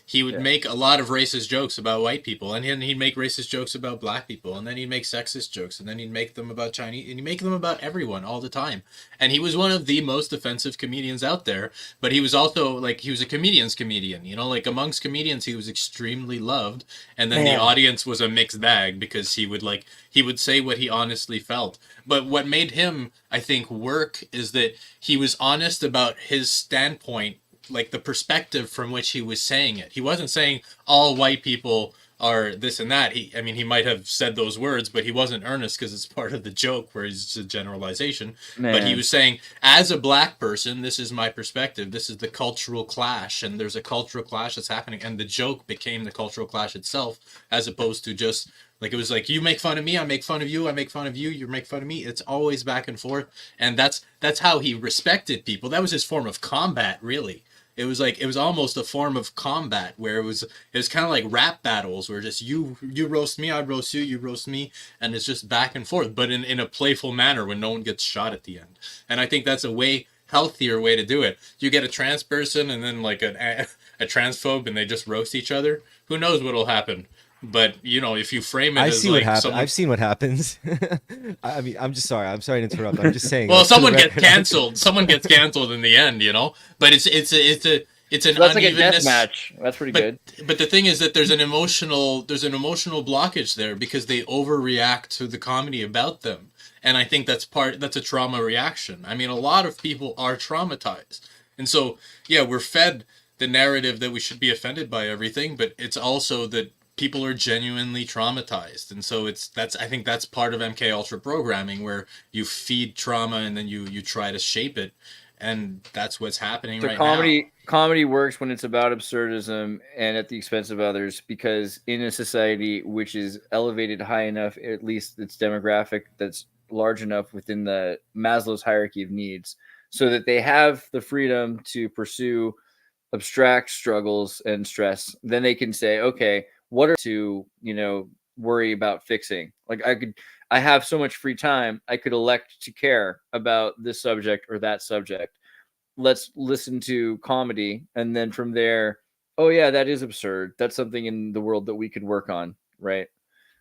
he would make a lot of racist jokes about white people, and then he'd make racist jokes about Black people, and then he'd make sexist jokes, and then he'd make them about Chinese, and he'd make them about everyone all the time. And he was one of the most offensive comedians out there, but he was also like, he was a comedian's comedian, you know, like amongst comedians, he was extremely loved, and then the audience was a mixed bag because he would say what he honestly felt. But what made him, I think, work is that he was honest about his standpoint, like the perspective from which he was saying it. He wasn't saying all white people are this and that. He might have said those words, but he wasn't earnest because it's part of the joke where it's a generalization. But he was saying, as a Black person, this is my perspective. This is the cultural clash, and there's a cultural clash that's happening. And the joke became the cultural clash itself, as opposed to just like, it was like, you make fun of me, I make fun of you, I make fun of you, you make fun of me. It's always back and forth. And that's how he respected people. That was his form of combat, really. It was almost a form of combat where it was kind of like rap battles where just you roast me, I roast you, you roast me, and it's just back and forth, but in a playful manner when no one gets shot at the end. And I think that's a way healthier way to do it. You get a trans person and then like a transphobe and they just roast each other. Who knows what'll happen? But if you frame it, as like I've seen what happens. I mean, I'm just sorry. I'm sorry to interrupt. I'm just saying. Well, someone gets canceled. Someone gets canceled in the end, But it's an so that's like a death match. That's pretty good. But the thing is that there's an emotional blockage there because they overreact to the comedy about them, and I think that's a trauma reaction. I mean, a lot of people are traumatized, and so yeah, we're fed the narrative that we should be offended by everything, but it's also that people are genuinely traumatized, and so I think that's part of MK Ultra programming, where you feed trauma and then you try to shape it, and that's what's happening right now. Comedy works when it's about absurdism and at the expense of others, because in a society which is elevated high enough, at least its demographic that's large enough within the Maslow's hierarchy of needs, so that they have the freedom to pursue abstract struggles and stress, then they can say, okay, what are to worry about fixing? Like I have so much free time, I could elect to care about this subject or that subject. Let's listen to comedy, and then from there, oh yeah, that is absurd, that's something in the world that we could work on, right?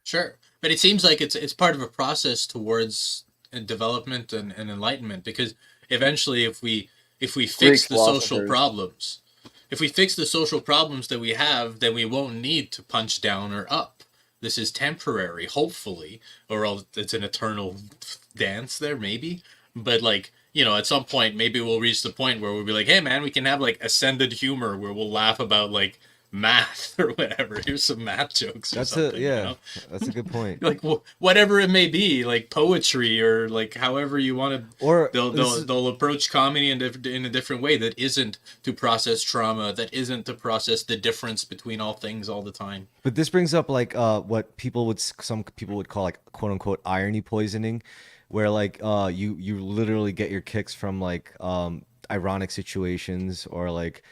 Sure, but it seems like it's part of a process towards development and enlightenment, because eventually if we fix the social problems, if we fix the social problems that we have, then we won't need to punch down or up. This is temporary, hopefully, or else it's an eternal dance there, maybe. But at some point, maybe we'll reach the point where we'll be like, hey man, we can have like ascended humor where we'll laugh about like math or whatever. Here's some math jokes. That's a good point. Like whatever it may be, like poetry or like however you want to. Or they'll approach comedy in a different way that isn't to process trauma, that isn't to process the difference between all things all the time. But this brings up like what some people would call like quote unquote irony poisoning, where like you literally get your kicks from like ironic situations or like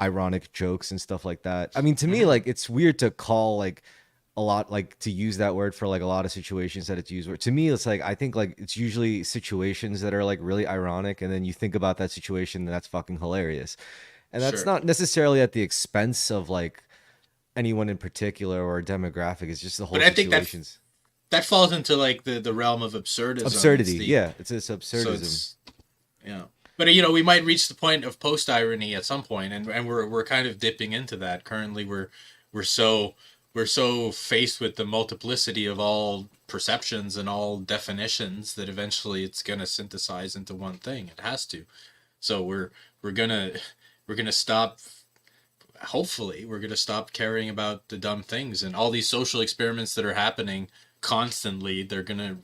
ironic jokes and stuff like that. I mean, to me, like it's weird to call like a lot, like to use that word for like a lot of situations that it's used. To me, it's like I think like it's usually situations that are like really ironic, and then you think about that situation and that's fucking hilarious. And that's not necessarily at the expense of like anyone in particular or a demographic. It's just the whole situations. That falls into like the realm of absurdism. Absurdity, yeah. It's absurdism. So yeah. But we might reach the point of post irony at some point, and we're kind of dipping into that. Currently, we're so faced with the multiplicity of all perceptions and all definitions that eventually it's gonna synthesize into one thing. It has to. So we're gonna stop. Hopefully, we're gonna stop caring about the dumb things and all these social experiments that are happening constantly. They're gonna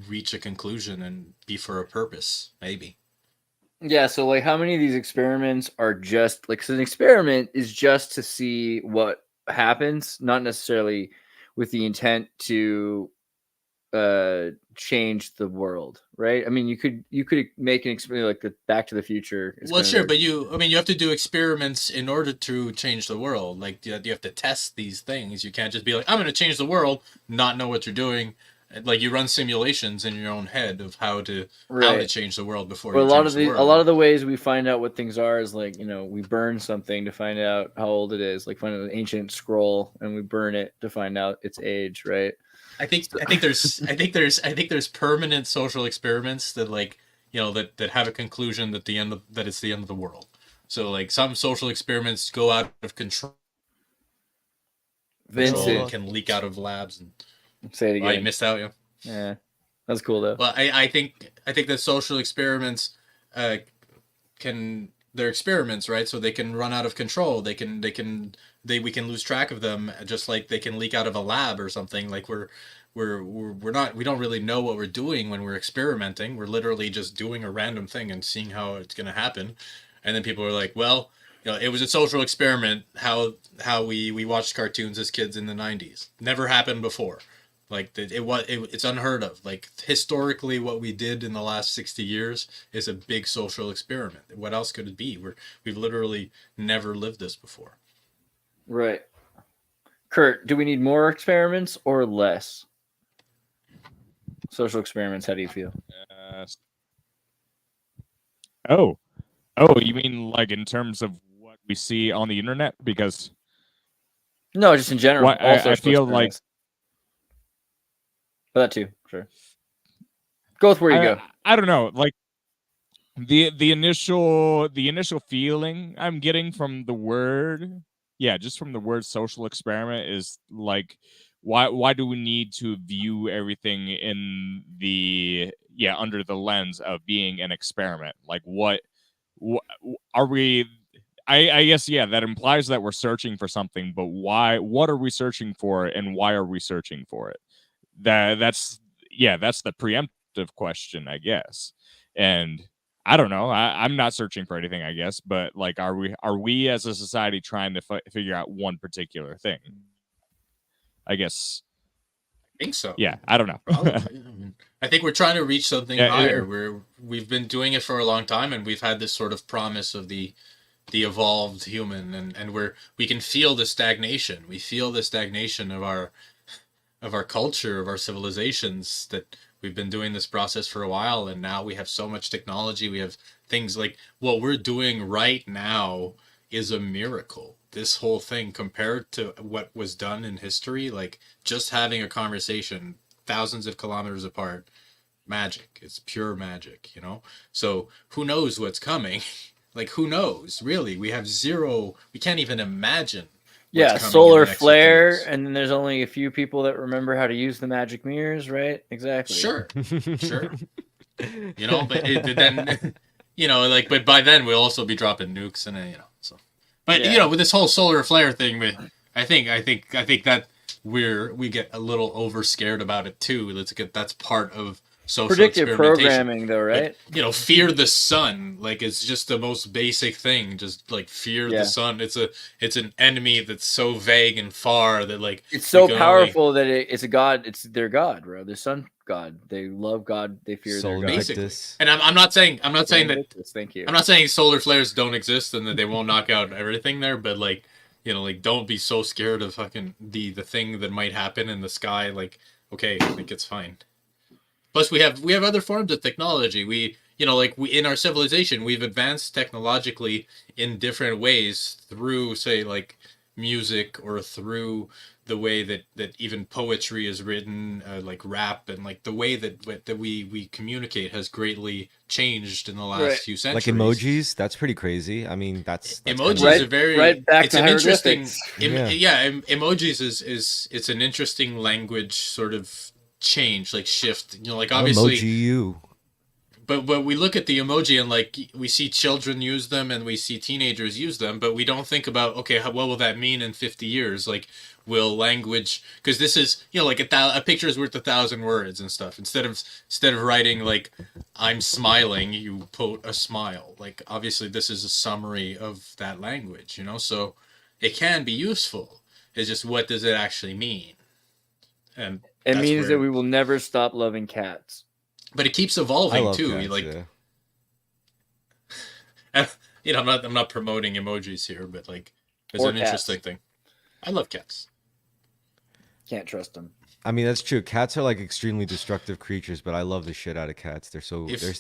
reach a conclusion and be for a purpose, maybe. Yeah, so like how many of these experiments are just like, so an experiment is just to see what happens, not necessarily with the intent to change the world, right? I mean, you could make an experiment like the Back to the Future. Well, sure, but you have to do experiments in order to change the world. Like you have to test these things. You can't just be like, I'm going to change the world, not know what you're doing. Like you run simulations in your own head of how to change the world before. But a lot of the ways we find out what things are is like we burn something to find out how old it is. Like find an ancient scroll and we burn it to find out its age, right? I think there's permanent social experiments that like that have a conclusion that it's the end of the world. So like some social experiments go out of control. Vincent can leak out of labs and. Say it again. Oh, you missed out, yeah. That's cool though. Well, I think that social experiments they're experiments, right? So they can run out of control. We can lose track of them, just like they can leak out of a lab or something. Like we don't really know what we're doing when we're experimenting. We're literally just doing a random thing and seeing how it's going to happen. And then people are like, well, it was a social experiment. How we watched cartoons as kids in the 90s. Never happened before. Like it's unheard of. Like historically, what we did in the last 60 years is a big social experiment. What else could it be? We've literally never lived this before. Right. Kurt, do we need more experiments or less social experiments? How do you feel? Oh, you mean like in terms of what we see on the internet? Because no, just in general. I feel like, but that too, sure. Go with where you go. I don't know, like the initial feeling I'm getting from the word, just from the word social experiment is like, why do we need to view everything in the under the lens of being an experiment? Like what are we? I guess that implies that we're searching for something, but why? What are we searching for, and why are we searching for it? That's the preemptive question, I guess. And I don't know. I'm not searching for anything, I guess. But like, are we as a society trying to figure out one particular thing? I guess. I think so. Yeah, I don't know. I think we're trying to reach something higher. We've been doing it for a long time, and we've had this sort of promise of the evolved human, and we can feel the stagnation. We feel the stagnation of our culture, of our civilizations, that we've been doing this process for a while, and now we have so much technology. We have things like what we're doing right now is a miracle. This whole thing compared to what was done in history, like just having a conversation thousands of kilometers apart, magic. It's pure magic, So who knows what's coming? Like, who knows? Really, we have zero. We can't even imagine. Solar flare, and then there's only a few people that remember how to use the magic mirrors, right? Exactly. Sure. But then, but by then we'll also be dropping nukes and so. But with this whole solar flare thing, I think that we get a little over scared about it too. That's part of social predictive programming, though, right? But, fear the sun, like it's just the most basic thing. Just like fear the sun. It's an enemy that's so vague and far that like it's so powerful that it's a god. It's their god, bro. Their sun god. They love God. They fear their god. Basically. And I'm not saying that. Thank you. I'm not saying solar flares don't exist and that they won't knock out everything there, but like don't be so scared of fucking the thing that might happen in the sky. Like, okay, I think it's fine. Plus, we have other forms of technology. We in our civilization, we've advanced technologically in different ways through, say, like music, or through the way that even poetry is written, like rap, and like the way that we communicate has greatly changed in the last few centuries. Like emojis, that's pretty crazy. I mean, that's emojis are very back it's to an interesting. Emojis is it's an interesting language sort of change, like shift, like obviously emoji but we look at the emoji and like we see children use them and we see teenagers use them, but we don't think about, okay, what will that mean in 50 years? Like, will language, because this is like a picture is worth 1,000 words and stuff. Instead of writing like I'm smiling, you put a smile. Like, obviously this is a summary of that language, so it can be useful. It's just, what does it actually mean? And it means that we will never stop loving cats. But it keeps evolving too. Cats, I'm not promoting emojis here, but like it's an interesting thing. I love cats. Can't trust them. I mean, that's true. Cats are like extremely destructive creatures, but I love the shit out of cats. They're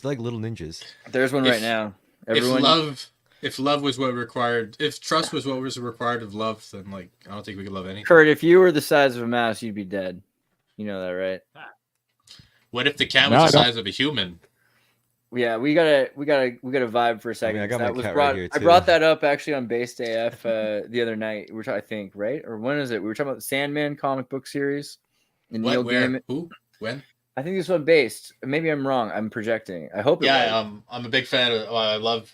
like little ninjas. There's one right now. If love was what required, if trust was what was required of love, then like I don't think we could love anything. Kurt, if you were the size of a mouse, you'd be dead. You know that, right? What if the cat was the size of a human? Yeah, we gotta vibe for a second. I got my cat right here too. I brought that up actually on Base AF the other night. I think, right? Or when is it? We were talking about the Sandman comic book series. Neil Gaiman. Who? When? I think this one based. Maybe I'm wrong. I'm projecting. I hope. I'm a big fan of. I love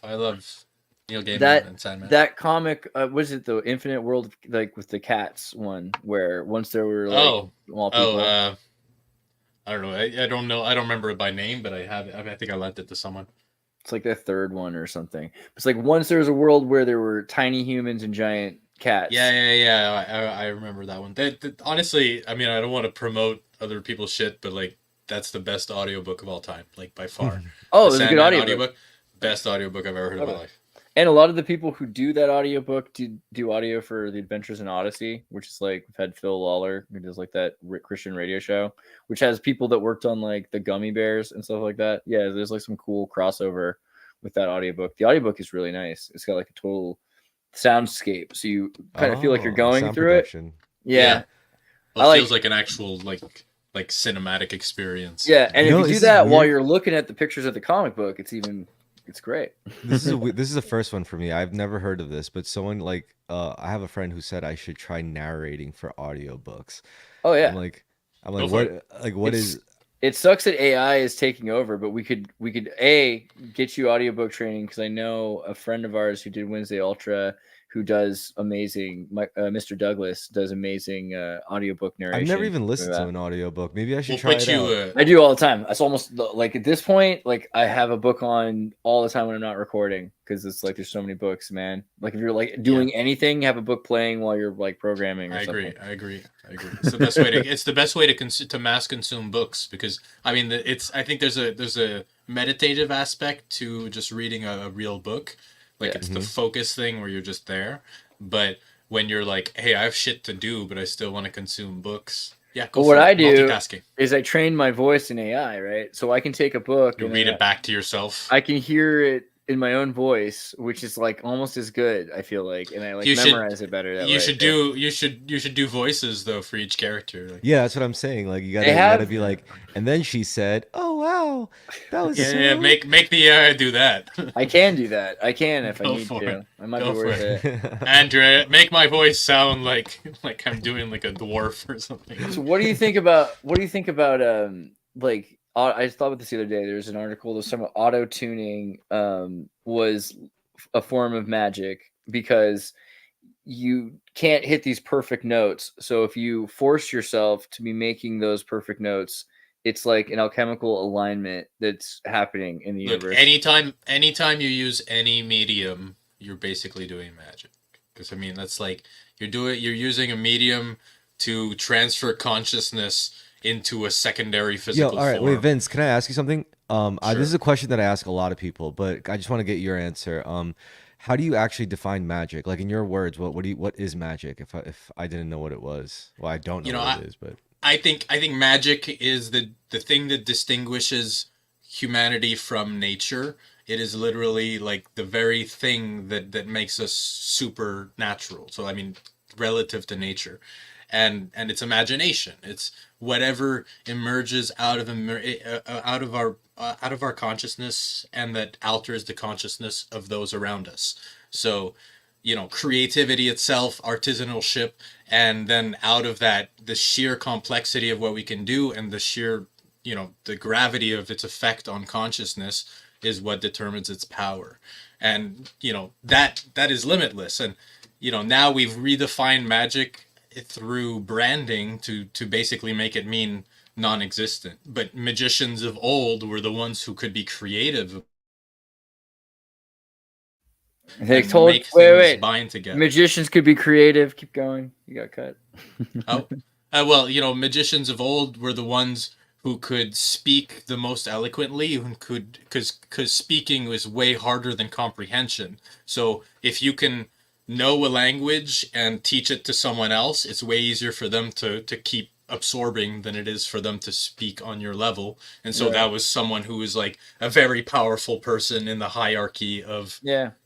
Neil Gaiman and Sandman. That comic. Was it the Infinite World, like with the cats one, where once there were like all people. I don't know. I don't know. I don't remember it by name, but I think I lent it to someone. It's like the third one or something. It's like once there was a world where there were tiny humans and giant cats. Yeah. I remember that one. Honestly, I mean, I don't want to promote other people's shit, but like that's the best audiobook of all time, like by far. Oh, The it was a good Sandman audiobook. Best audiobook I've ever heard in my life. And a lot of the people who do that audiobook do audio for The Adventures in Odyssey, which is like, we've had Phil Lawler, who does like that Christian radio show, which has people that worked on like the Gummy Bears and stuff like that. Yeah, there's like some cool crossover with that audiobook. The audiobook is really nice. It's got like a total soundscape, so you kind of feel like you're going through production. it. Yeah. Well, it feels like an actual like cinematic experience. Yeah, and if you do that while you're looking at the pictures of the comic book, it's great. This is the first one for me. I've never heard of this, but someone like I have a friend who said I should try narrating for audiobooks. Oh yeah. I'm like what is it sucks that AI is taking over, but we could get you audiobook training, because I know a friend of ours who did Wednesday Ultra, who does amazing, Mr. Douglas does amazing audiobook narration. I've never even listened to an audiobook. Maybe I should try it out. I do all the time. It's almost like at this point, like I have a book on all the time when I'm not recording, because it's like there's so many books, man. Like if you're like doing anything, have a book playing while you're like programming. I agree. It's the best way to. It's the best way to mass consume books, because I mean I think there's a meditative aspect to just reading a real book. Like it's the focus thing where you're just there. But when you're like, hey, I have shit to do, but I still want to consume books. Yeah, go what I do is I train my voice in AI, right? So I can take a book and read it back to yourself. I can hear it in my own voice, which is like almost as good, I feel like, and I like memorize it better that way. You should do voices though for each character. Like, yeah, that's what I'm saying. Like you gotta be like, and then she said, "Oh wow, that was make the AI do that." I can do that. I can if I need to. I might be worth it. Andrew, make my voice sound like I'm doing like a dwarf or something. So what do you think about like? I thought about this the other day. There's an article that some auto tuning was a form of magic, because you can't hit these perfect notes. So if you force yourself to be making those perfect notes, it's like an alchemical alignment that's happening in the universe. Anytime you use any medium, you're basically doing magic. Because I mean, that's like you're using a medium to transfer consciousness into a secondary physical all right, form. wait, Vince, can I ask you something? Sure. This is a question that I ask a lot of people, but I just want to get your answer. How do you actually define magic? Like in your words, what is magic? If I didn't know what it was, well, I don't know what it is, but I think magic is the thing that distinguishes humanity from nature. It is literally like the very thing that makes us supernatural. So I mean, relative to nature. And it's imagination. It's whatever emerges out of our consciousness, and that alters the consciousness of those around us. So, creativity itself, artisanalship, and then out of that, the sheer complexity of what we can do, and the sheer, the gravity of its effect on consciousness is what determines its power. And that is limitless. And now we've redefined magic through branding to basically make it mean non-existent. But magicians of old were the ones who could be creative. They told wait. Bind together. Magicians could be creative. Keep going. You got cut. Well, magicians of old were the ones who could speak the most eloquently, because speaking was way harder than comprehension. So if you can know a language and teach it to someone else, it's way easier for them to keep absorbing than it is for them to speak on your level. And so that was someone who was like a very powerful person in the hierarchy of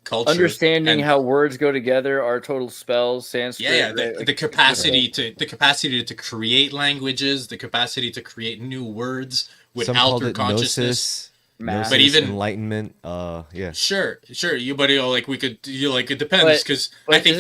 culture. Understanding how words go together are total spells, Sanskrit. The capacity to create languages, the capacity to create new words would alter consciousness. Gnosis, but even enlightenment, sure, but it depends, because I think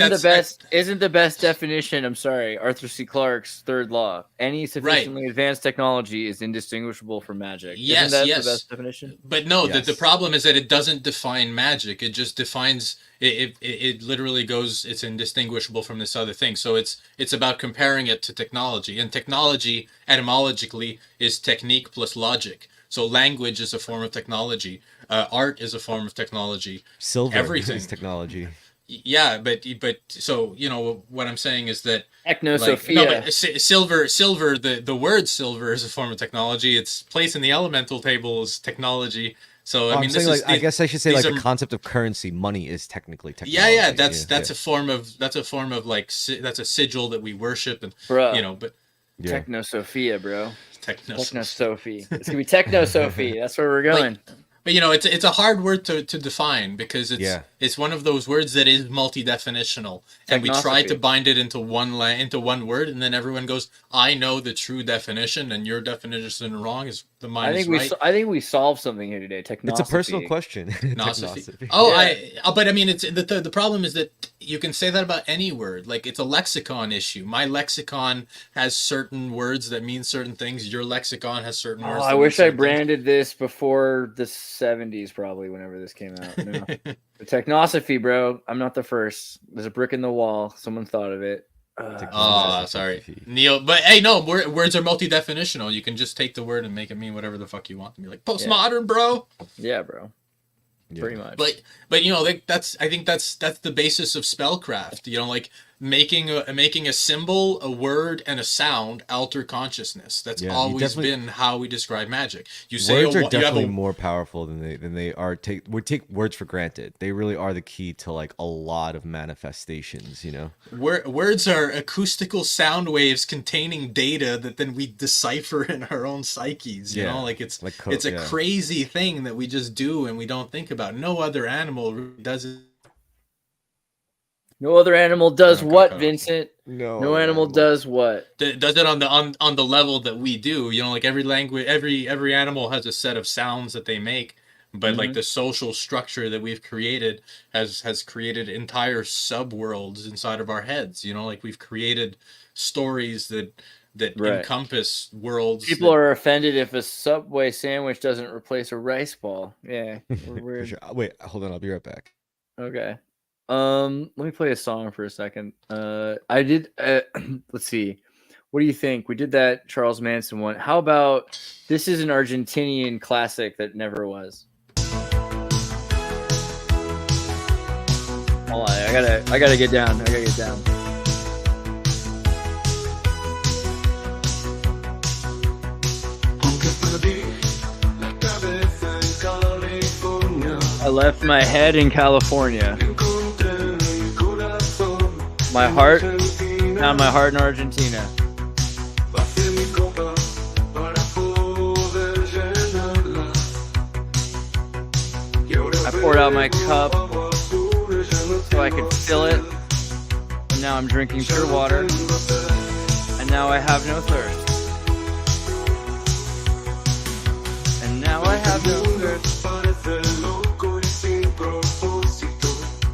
isn't the best definition. I'm sorry, Arthur C. Clarke's third law: any sufficiently advanced technology is indistinguishable from magic. Yes, isn't that the best definition? But no, the problem is that it doesn't define magic. It just defines it. It literally goes. It's indistinguishable from this other thing. So it's about comparing it to technology, and technology etymologically is technique plus logic. So language is a form of technology. Art is a form of technology. Silver everything is technology. Yeah, but so what I'm saying is that Technosophia. no, but silver, the word silver is a form of technology. Its place in the elemental table is technology. So I mean, I'm saying I guess I should say the concept of currency, money is technically technology. Yeah, that's a form of that's a sigil that we worship, and bro. But Technosophia, bro. Technosophie. It's gonna be Technosophie. That's where we're going. But it's a hard word to define because it's one of those words that is multi-definitional, and we try to bind it into one word, and then everyone goes, "I know the true definition, and your definition is wrong." Is the mine is right? I think we solved something here today. Technosophy. It's a personal question. But I mean, it's the problem is that you can say that about any word. Like, it's a lexicon issue. My lexicon has certain words that mean certain things. Your lexicon has certain words. I wish I branded this before the 70s, probably, whenever this came out. No. The Technosophy, bro. I'm not the first. There's a brick in the wall. Someone thought of it. Sorry, Neil. But hey, no, words are multi-definitional. You can just take the word and make it mean whatever the fuck you want. And be like, postmodern, bro. Yeah, bro. Pretty much. But I think that's the basis of spellcraft. Like making a symbol, a word, and a sound alter consciousness. That's always been how we describe magic. Words are definitely more powerful than they are. We take words for granted. They really are the key to like a lot of manifestations. Words are acoustical sound waves containing data that then we decipher in our own psyches. It's a crazy thing that we just do and we don't think about. No other animal really does it. No other animal does what, Vincent? No animal does what? Does it on the level that we do? Like every language, every animal has a set of sounds that they make, but like the social structure that we've created has created entire subworlds inside of our heads. Like we've created stories that encompass worlds. People are offended if a Subway sandwich doesn't replace a rice ball. Yeah, weird. Sure. Wait, hold on. I'll be right back. Okay. Let me play a song for a second. I did. Let's see. What do you think? We did that Charles Manson one. How about this? Is an Argentinian classic that never was. Hold on, I gotta get down. I left my head in California. My heart in Argentina. I poured out my cup so I could fill it. And now I'm drinking pure water. And now I have no thirst. And now I have no thirst.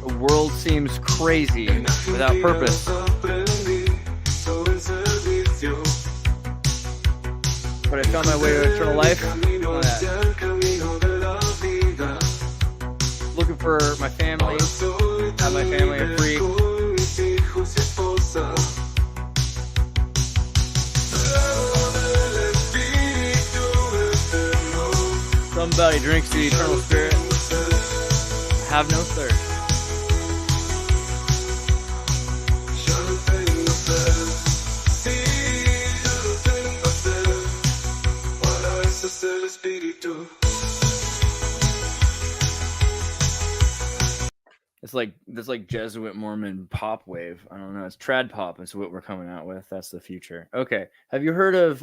The world seems crazy without purpose. But I found my way to eternal life. Looking for my family. Have my family are free. Somebody drinks the eternal spirit. Have no thirst. It's like this Jesuit Mormon pop wave. I don't know. It's trad pop. It's what we're coming out with. That's the future. Okay. Have you heard of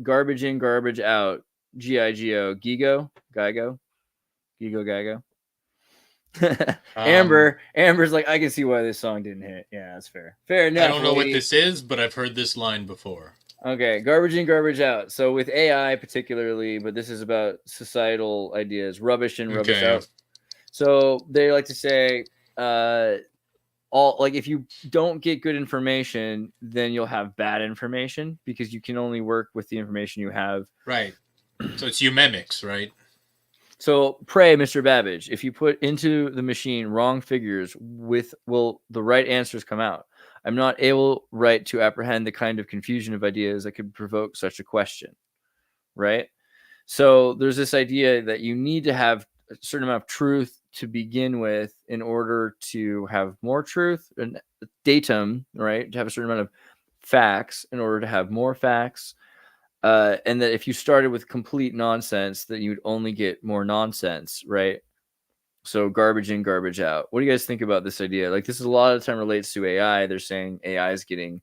garbage in, garbage out? GIGO. Gigo. Amber's like, I can see why this song didn't hit. Yeah, that's fair. Fair enough. I don't know what this is, but I've heard this line before. Okay, garbage in, garbage out. So with AI particularly, but this is about societal ideas, rubbish in, rubbish out. So they like to say, if you don't get good information, then you'll have bad information because you can only work with the information you have. Right. So it's eumemics, right? So pray, Mr. Babbage, if you put into the machine wrong figures, will the right answers come out? I'm not able to apprehend the kind of confusion of ideas that could provoke such a question, right? So there's this idea that you need to have a certain amount of truth to begin with in order to have more truth and datum, right? To have a certain amount of facts in order to have more facts. And that if you started with complete nonsense, that you'd only get more nonsense, right? So garbage in, garbage out. What do you guys think about this idea? Like, this is a lot of the time relates to AI. They're saying AI is getting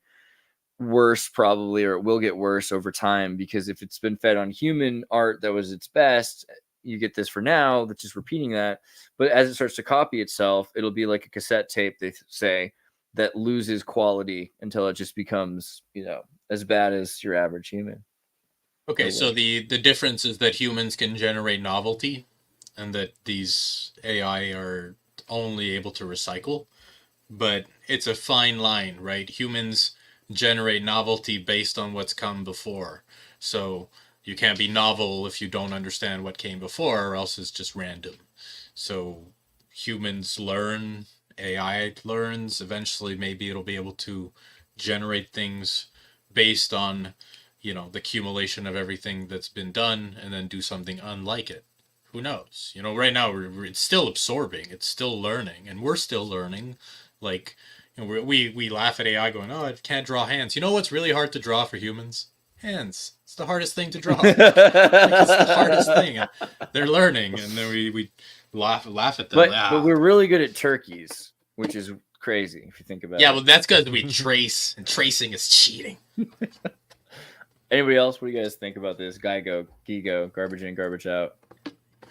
worse probably, or it will get worse over time, because if it's been fed on human art that was its best, you get this for now that's just repeating that. But as it starts to copy itself, it'll be like a cassette tape, they say, that loses quality until it just becomes, you know, as bad as your average human. Okay, so the difference is that humans can generate novelty and that these AI are only able to recycle. But it's a fine line, right? Humans generate novelty based on what's come before. So you can't be novel if you don't understand what came before, or else it's just random. So humans learn, AI learns, eventually maybe it'll be able to generate things based on, you know, the accumulation of everything that's been done and then do something unlike it. Who knows? You know, right now it's still absorbing, it's still learning, and we're still learning. Like, you know, we laugh at AI going, oh, it can't draw hands. You know what's really hard to draw for humans? Hands. It's the hardest thing to draw. Like, it's the hardest thing. And they're learning, and then we laugh at them. But we're really good at turkeys, which is crazy if you think about it. Yeah, well, that's because we trace, and tracing is cheating. Anybody else? What do you guys think about this? Gigo, garbage in, garbage out.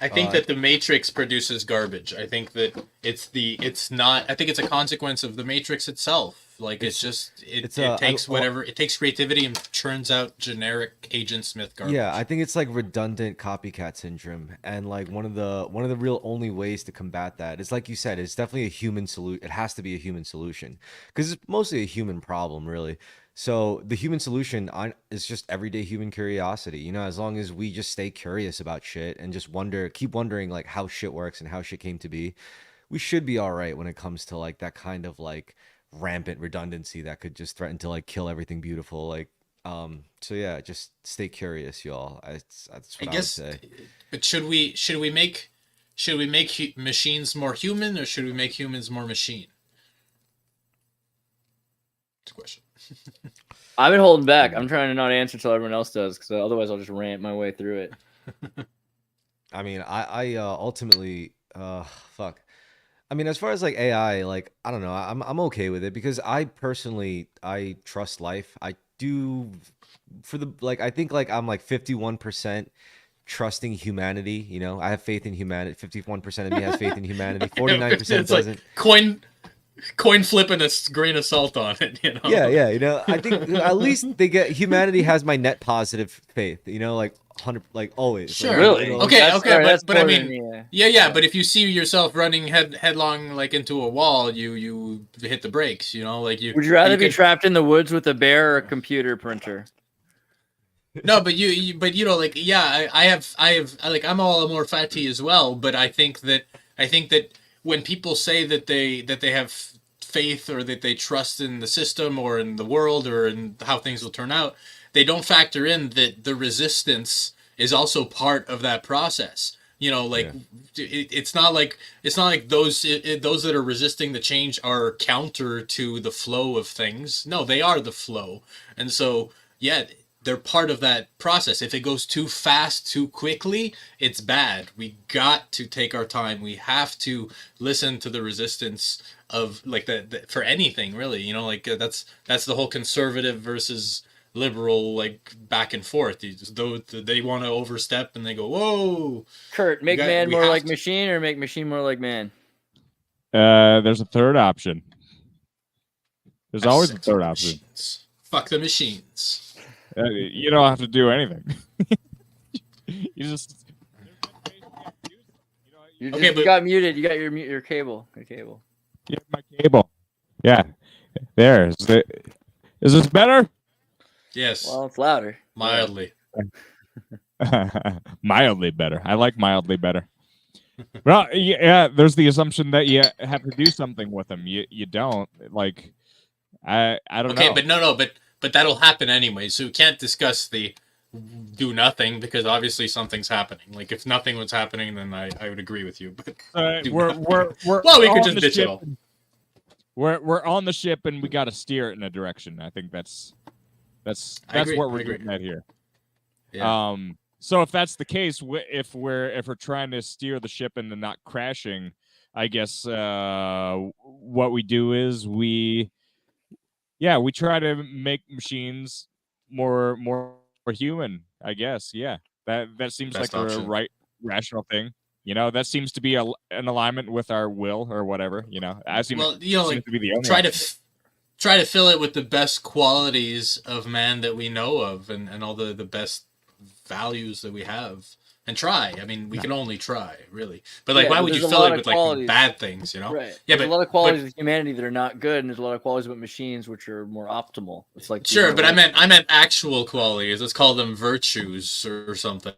I think that the Matrix produces garbage. I think that I think it's a consequence of the Matrix itself. Like, it takes creativity and churns out generic Agent Smith garbage. Yeah, I think it's like redundant copycat syndrome, and like one of the real only ways to combat that is, like you said, it's definitely a human solution. It has to be a human solution because it's mostly a human problem, really. So the human solution is just everyday human curiosity. You know, as long as we just stay curious about shit and just keep wondering like how shit works and how shit came to be, we should be all right when it comes to like that kind of like rampant redundancy that could just threaten to like kill everything beautiful. Like, so yeah, just stay curious, y'all. That's what I would say. But should we make machines more human, or should we make humans more machine? It's a question. I've been holding back. I'm trying to not answer until everyone else does, because otherwise I'll just rant my way through it. I mean, I ultimately, fuck. I mean, as far as like AI, like, I don't know, I'm okay with it because I trust life. I do I think like I'm like 51% trusting humanity. You know, I have faith in humanity. 51% of me has faith in humanity. 49% doesn't. Like coin flip and a grain of salt on it, you know? Yeah, you know, I think at least humanity has my net positive faith, you know, like 100, like always. Sure. Like, Really? you know, Okay, but I mean, yeah, but if you see yourself running headlong like into a wall, you hit the brakes, you know, like you. Would you rather be trapped in the woods with a bear or a computer printer? No, but you know, like, yeah, I have like, I'm all amorphati as well, but I think that when people say that they have faith or that they trust in the system or in the world or in how things will turn out, they don't factor in that the resistance is also part of that process. You know, like, it's not like those that are resisting the change are counter to the flow of things. No, they are the flow. And so, yeah, they're part of that process. If it goes too fast, too quickly, it's bad. We got to take our time. We have to listen to the resistance of like the for anything, really. You know, like that's the whole conservative versus liberal, like, back and forth. They want to overstep and they go, whoa. Kurt, make man more like machine or make machine more like man? There's a third option. There's always a third option. Fuck the machines. You don't have to do anything. You just. You got muted. You got your cable. Your cable. Yeah, my cable. Yeah, there. Is this better? Yes. Well, it's louder. Mildly. Mildly better. I like mildly better. Well, yeah. There's the assumption that you have to do something with them. You don't. Like, I don't know. Okay, but no, but that'll happen anyway. So we can't discuss the do nothing, because obviously something's happening. Like if nothing was happening, then I would agree with you. But we're well, we could on just the bitch it ship. all. We're on the ship and we got to steer it in a direction. I think that's agree, what I we're agree. getting at here. Yeah. So if that's the case, if we're trying to steer the ship into not crashing, I guess what we do is we try to make machines more human. I guess that seems Best like a option. right rational thing. You know, that seems to be an alignment with our will or whatever. You know, Well, you know, like to be the only try to fill it with the best qualities of man that we know of, and all the best values that we have, and try. I mean, we can only try, really. But like, why would you fill it with like bad things? You know? Right. Yeah, there's a lot of qualities of humanity that are not good, and there's a lot of qualities about machines which are more optimal. It's like sure, but I meant actual qualities. Let's call them virtues or something.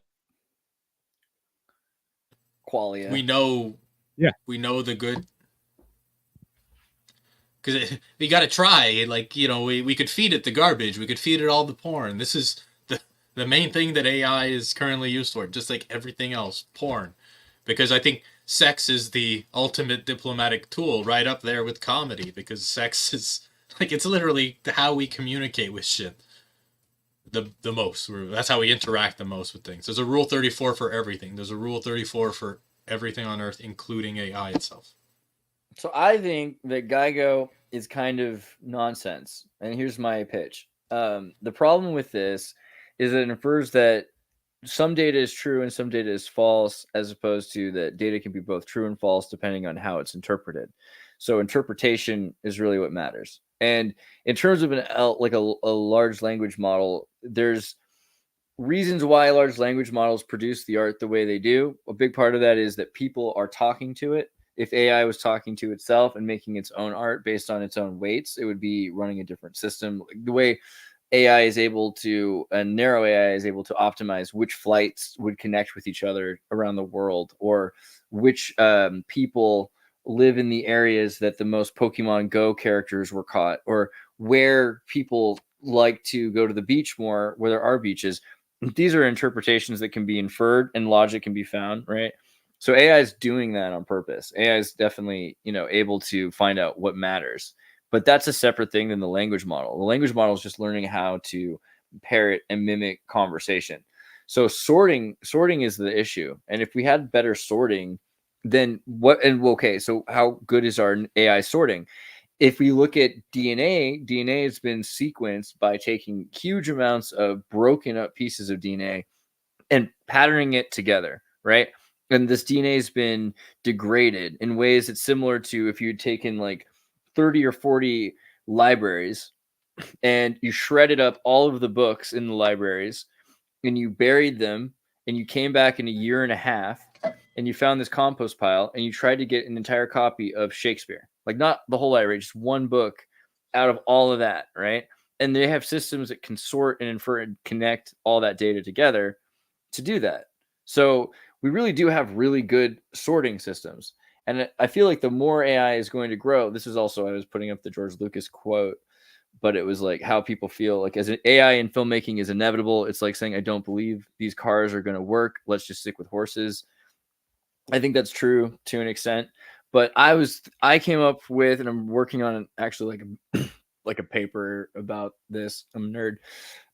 Qualia. We know. Yeah. We know the good. Because we got to try. Like, you know, we could feed it the garbage. We could feed it all the porn. This is the main thing that AI is currently used for, just like everything else, porn. Because I think sex is the ultimate diplomatic tool, right up there with comedy, because sex is, like, it's literally how we communicate with shit the most. That's how we interact the most with things. There's a Rule 34 for everything. There's a Rule 34 for everything on Earth, including AI itself. So I think that Geigo is kind of nonsense. And here's my pitch. The problem with this is that it infers that some data is true and some data is false, as opposed to that data can be both true and false depending on how it's interpreted. So interpretation is really what matters. And in terms of a large language model, there's reasons why large language models produce the art the way they do. A big part of that is that people are talking to it. If AI was talking to itself and making its own art based on its own weights, it would be running a different system. The way AI is able to, narrow AI is able to optimize which flights would connect with each other around the world, or which people live in the areas that the most Pokemon Go characters were caught, or where people like to go to the beach more, where there are beaches. These are interpretations that can be inferred and logic can be found, right? So AI is doing that on purpose. AI is definitely, able to find out what matters. But that's a separate thing than the language model. The language model is just learning how to parrot and mimic conversation. So sorting is the issue. And if we had better sorting, then what? And okay, so how good is our AI sorting? If we look at DNA has been sequenced by taking huge amounts of broken up pieces of DNA and patterning it together, right? And this DNA has been degraded in ways that's similar to if you'd taken like 30 or 40 libraries and you shredded up all of the books in the libraries and you buried them and you came back in a year and a half and you found this compost pile and you tried to get an entire copy of Shakespeare, like not the whole library, just one book out of all of that, right? And they have systems that can sort and infer and connect all that data together to do that. So we really do have really good sorting systems. And I feel like the more AI is going to grow, this is also, I was putting up the George Lucas quote, but it was like how people feel like as an AI in filmmaking is inevitable. It's like saying, I don't believe these cars are going to work. Let's just stick with horses. I think that's true to an extent, but I came up with, and I'm working on actually like a paper about this. I'm a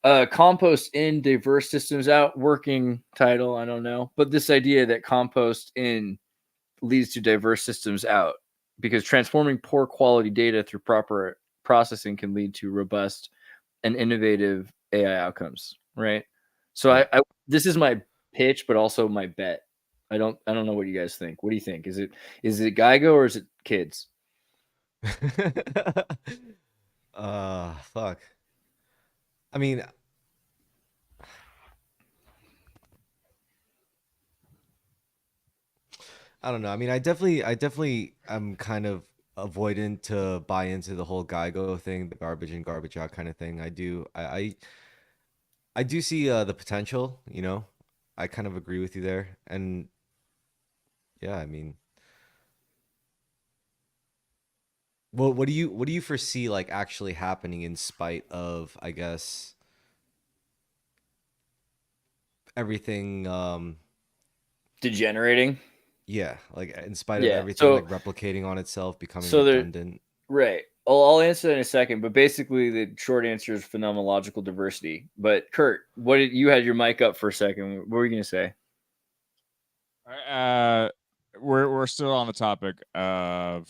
nerd. Compost in, diverse systems out. Working title, I don't know, but this idea that compost in leads to diverse systems out, because transforming poor quality data through proper processing can lead to robust and innovative AI outcomes, right? So I this is my pitch, but also my bet. I don't know what you guys think. What do you think? Is it Geigo or is it kids? Fuck. I mean, I don't know. I mean, I definitely am kind of avoidant to buy into the whole Geigo thing, the garbage in, garbage out kind of thing. I do see the potential, I kind of agree with you there. And yeah, I mean, well, what do you foresee like actually happening in spite of, I guess, everything degenerating. Yeah, like in spite of everything so, like replicating on itself, becoming so redundant. Right. I'll answer that in a second, but basically the short answer is phenomenological diversity. But Kurt, you had your mic up for a second? What were you gonna say? We're still on the topic of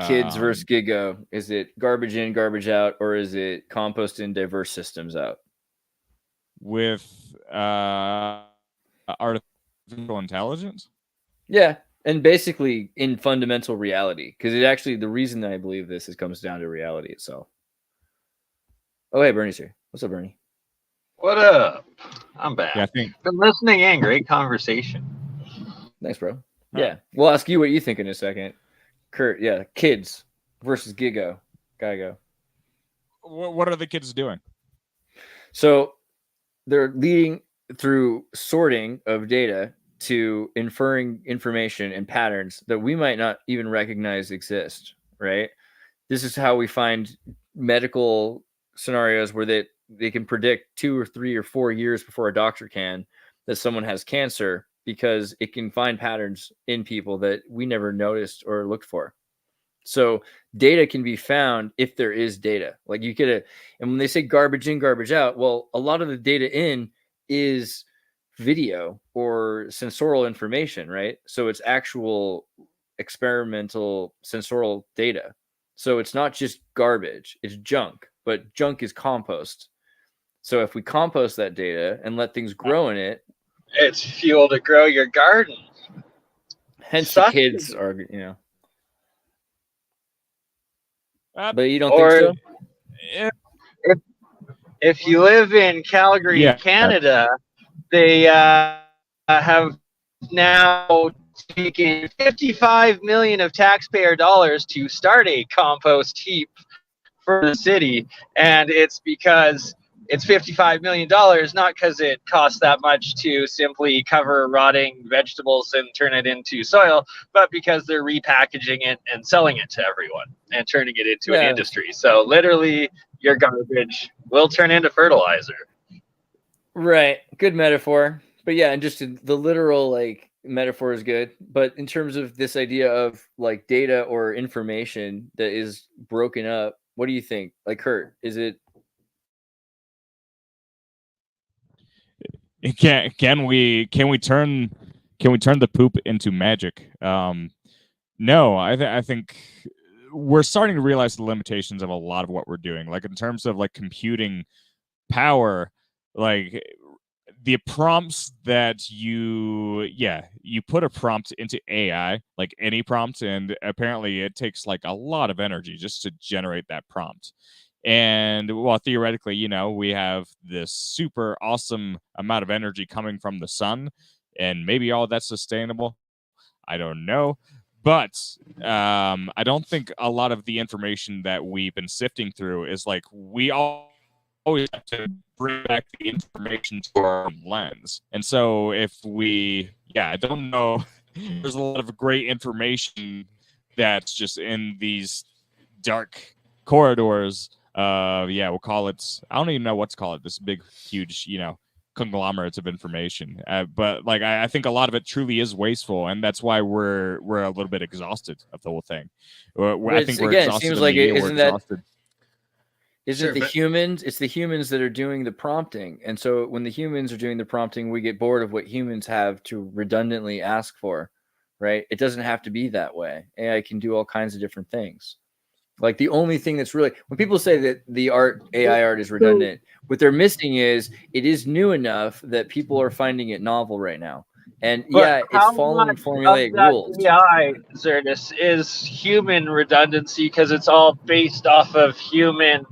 kids versus Gigo. Is it garbage in, garbage out, or is it compost in, diverse systems out? With artificial intelligence? Yeah, and basically in fundamental reality, because it actually, the reason I believe this comes down to reality itself. Oh, hey, Bernie's here. What's up, Bernie? What up? I'm back. Yeah, I think. Been listening in. Great conversation. Thanks, bro. Yeah, we'll ask you what you think in a second. Kurt, yeah, kids versus Gigo. Gotta go. What are the kids doing? So they're leading through sorting of data to inferring information and patterns that we might not even recognize exist, right? This is how we find medical scenarios where they can predict 2 or 3 or 4 years before a doctor can that someone has cancer, because it can find patterns in people that we never noticed or looked for. So data can be found if there is data. Like you get and when they say garbage in, garbage out, well, a lot of the data in is video or sensorial information, right? So it's actual experimental sensorial data. So it's not just garbage, it's junk, but junk is compost. So if we compost that data and let things grow in it, it's fuel to grow your garden. Hence the kids are, but you don't think so? If you live in Calgary, Canada, they have now taken $55 million of taxpayer dollars to start a compost heap for the city, and it's because it's $55 million, not because it costs that much to simply cover rotting vegetables and turn it into soil, but because they're repackaging it and selling it to everyone and turning it into an industry. So literally, your garbage will turn into fertilizer. Right. Good metaphor. But yeah, and just the literal like metaphor is good. But in terms of this idea of like data or information that is broken up, what do you think? Like, Kurt, is it? Can we turn the poop into magic? No, I think we're starting to realize the limitations of a lot of what we're doing. Like in terms of like computing power, like the prompts that you put a prompt into AI, like any prompt, and apparently it takes like a lot of energy just to generate that prompt. And well, theoretically, we have this super awesome amount of energy coming from the sun, and maybe all that's sustainable. I don't know. But I don't think a lot of the information that we've been sifting through is like we always have to bring back the information to our lens. And so if I don't know, there's a lot of great information that's just in these dark corridors. We'll call it, I don't even know what to call it, this big, huge, conglomerates of information. But like, I think a lot of it truly is wasteful, and that's why we're a little bit exhausted of the whole thing. I think we're exhausted. It seems like Sure, the humans? It's the humans that are doing the prompting, and so when the humans are doing the prompting, we get bored of what humans have to redundantly ask for, right? It doesn't have to be that way. AI can do all kinds of different things. Like the only thing that's really, when people say that the AI art is redundant, what they're missing is it is new enough that people are finding it novel right now. And it's following formulaic rules. AI, xirtus, is human redundancy because it's all based off of human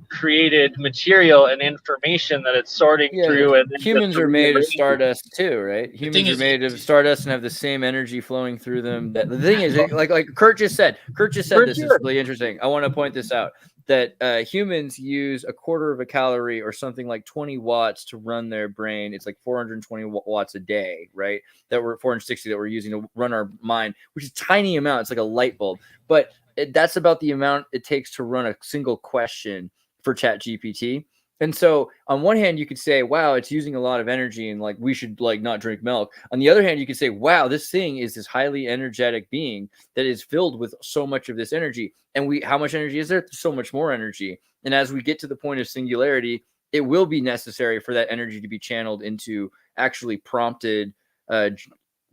created material and information that it's sorting through. And humans are made of stardust too, right? Humans are made of stardust and have the same energy flowing through them. That the thing is, like Kurt just said this is really interesting. I want to point this out, that humans use a quarter of a calorie or something like 20 watts to run their brain. It's like 420 watts a day, right? That we're 460 that we're using to run our mind, which is a tiny amount. It's like a light bulb, but that's about the amount it takes to run a single question for ChatGPT. And so on one hand, you could say, wow, it's using a lot of energy and like we should like not drink milk. On the other hand, you could say, wow, this thing is this highly energetic being that is filled with so much of this energy. And how much energy is there? So much more energy. And as we get to the point of singularity, it will be necessary for that energy to be channeled into actually prompted,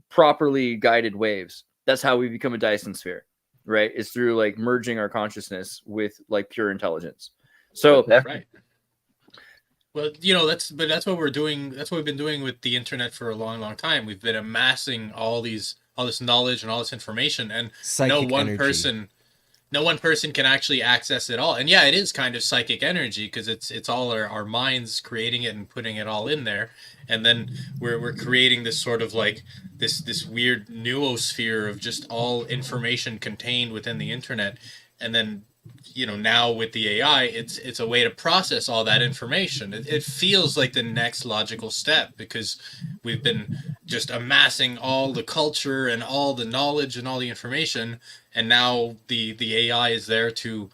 properly guided waves. That's how we become a Dyson sphere, right? It's through like merging our consciousness with like pure intelligence. So right. Well, you know, that's what we're doing. That's what we've been doing with the internet for a long, long time. We've been amassing all this knowledge and all this information, and no one person can actually access it all. And yeah, it is kind of psychic energy because it's all our minds creating it and putting it all in there, and then we're creating this sort of like this weird noosphere of just all information contained within the internet, and then, you know, now with the AI, it's a way to process all that information. It feels like the next logical step because we've been just amassing all the culture and all the knowledge and all the information, and now the AI is there to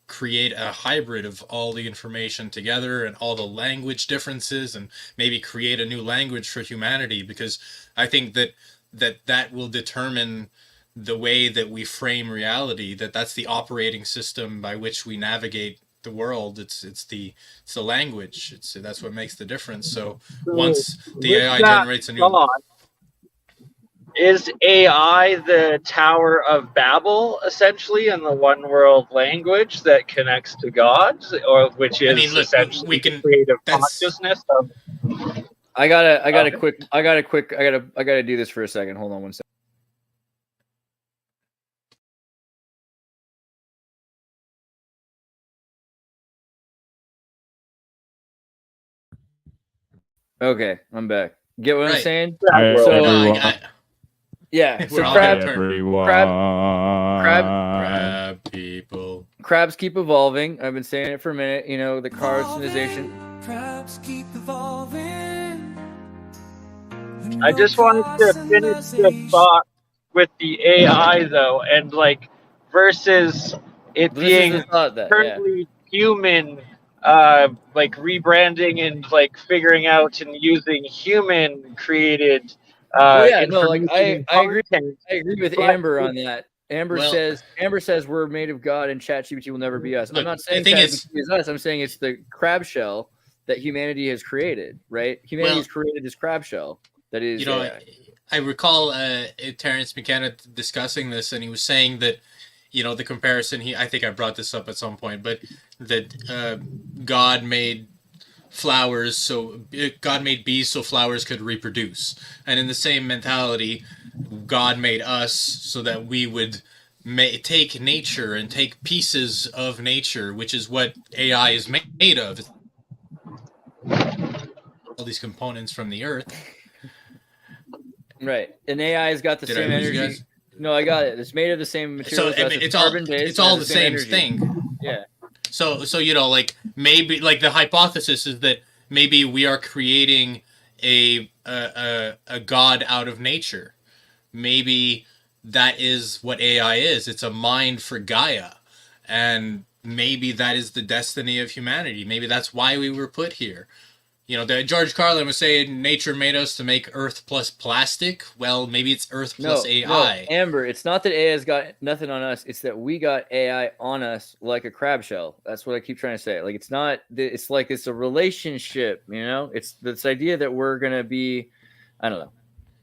create a hybrid of all the information together and all the language differences, and maybe create a new language for humanity, because I think that will determine the way that we frame reality, that's the operating system by which we navigate the world. It's the language. That's what makes the difference. So once the AI generates a new is AI the Tower of Babel, essentially, in the one world language that connects to God, or which is essentially creative consciousness of... I gotta do this for a second. Hold on one second. Okay, I'm back. Get what I'm saying? So crab people. Crabs keep evolving. I've been saying it for a minute. You know, the carcinization. Crabs keep evolving. I just wanted to finish the thought with the AI though, and like versus it being currently human. Like rebranding and like figuring out and using human created I agree with Amber on that. Amber says we're made of God and ChatGPT will never be us. I'm not saying ChatGPT is us. I'm saying it's the crab shell that humanity has created, right? Humanity has created this crab shell that is. You know, I recall Terrence McKenna discussing this, and he was saying that, you know, the comparison, I think I brought this up at some point, but that God made flowers, so God made bees so flowers could reproduce. And in the same mentality, God made us so that we would take nature and take pieces of nature, which is what AI is made of. All these components from the earth. Right. And AI has got the same energy. No, I got it. It's made of the same material. So it's all the same thing. Yeah. So you know, like maybe like the hypothesis is that maybe we are creating a god out of nature. Maybe that is what AI is. It's a mind for Gaia, and maybe that is the destiny of humanity. Maybe that's why we were put here. You know, George Carlin was saying nature made us to make Earth plus plastic. Well, maybe it's Earth plus AI. No, Amber, it's not that AI's got nothing on us. It's that we got AI on us like a crab shell. That's what I keep trying to say. Like, it's not, it's like it's a relationship, you know? It's this idea that we're going to be, I don't know.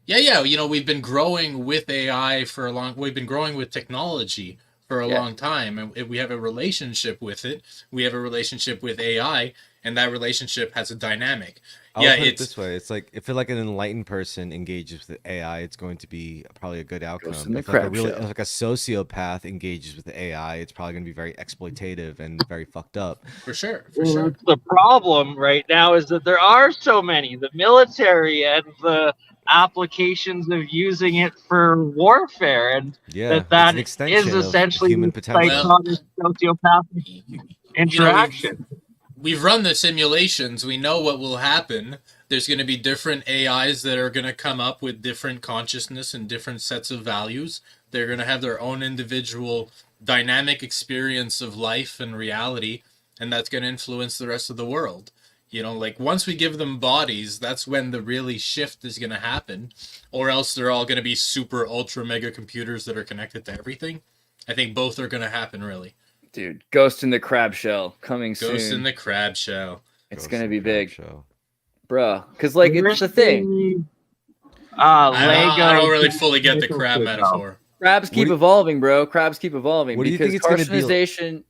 Yeah. You know, we've been growing with AI we've been growing with technology for a long time. And we have a relationship with it. We have a relationship with AI. And that relationship has a dynamic. Put it this way: it's like if like an enlightened person engages with AI, it's going to be probably a good outcome. If like a sociopath engages with AI, it's probably going to be very exploitative and very fucked up. For sure. The problem right now is that there are so many. The military and the applications of using it for warfare, and that is essentially human potential. Sociopathic interaction. We've run the simulations. We know what will happen. There's going to be different AIs that are going to come up with different consciousness and different sets of values. They're going to have their own individual dynamic experience of life and reality. and that's going to influence the rest of the world. You know, like once we give them bodies, that's when the really shift is going to happen, or else they're all going to be super ultra mega computers that are connected to everything. I think both are going to happen, really. Dude, Ghost in the Crab Shell coming soon. Ghost in the Crab Shell. It's going to be big. Bro, because like it's the thing. Lego. I don't really fully get the crab metaphor. Crabs keep evolving, bro. Crabs keep evolving. What do you think it's going to be?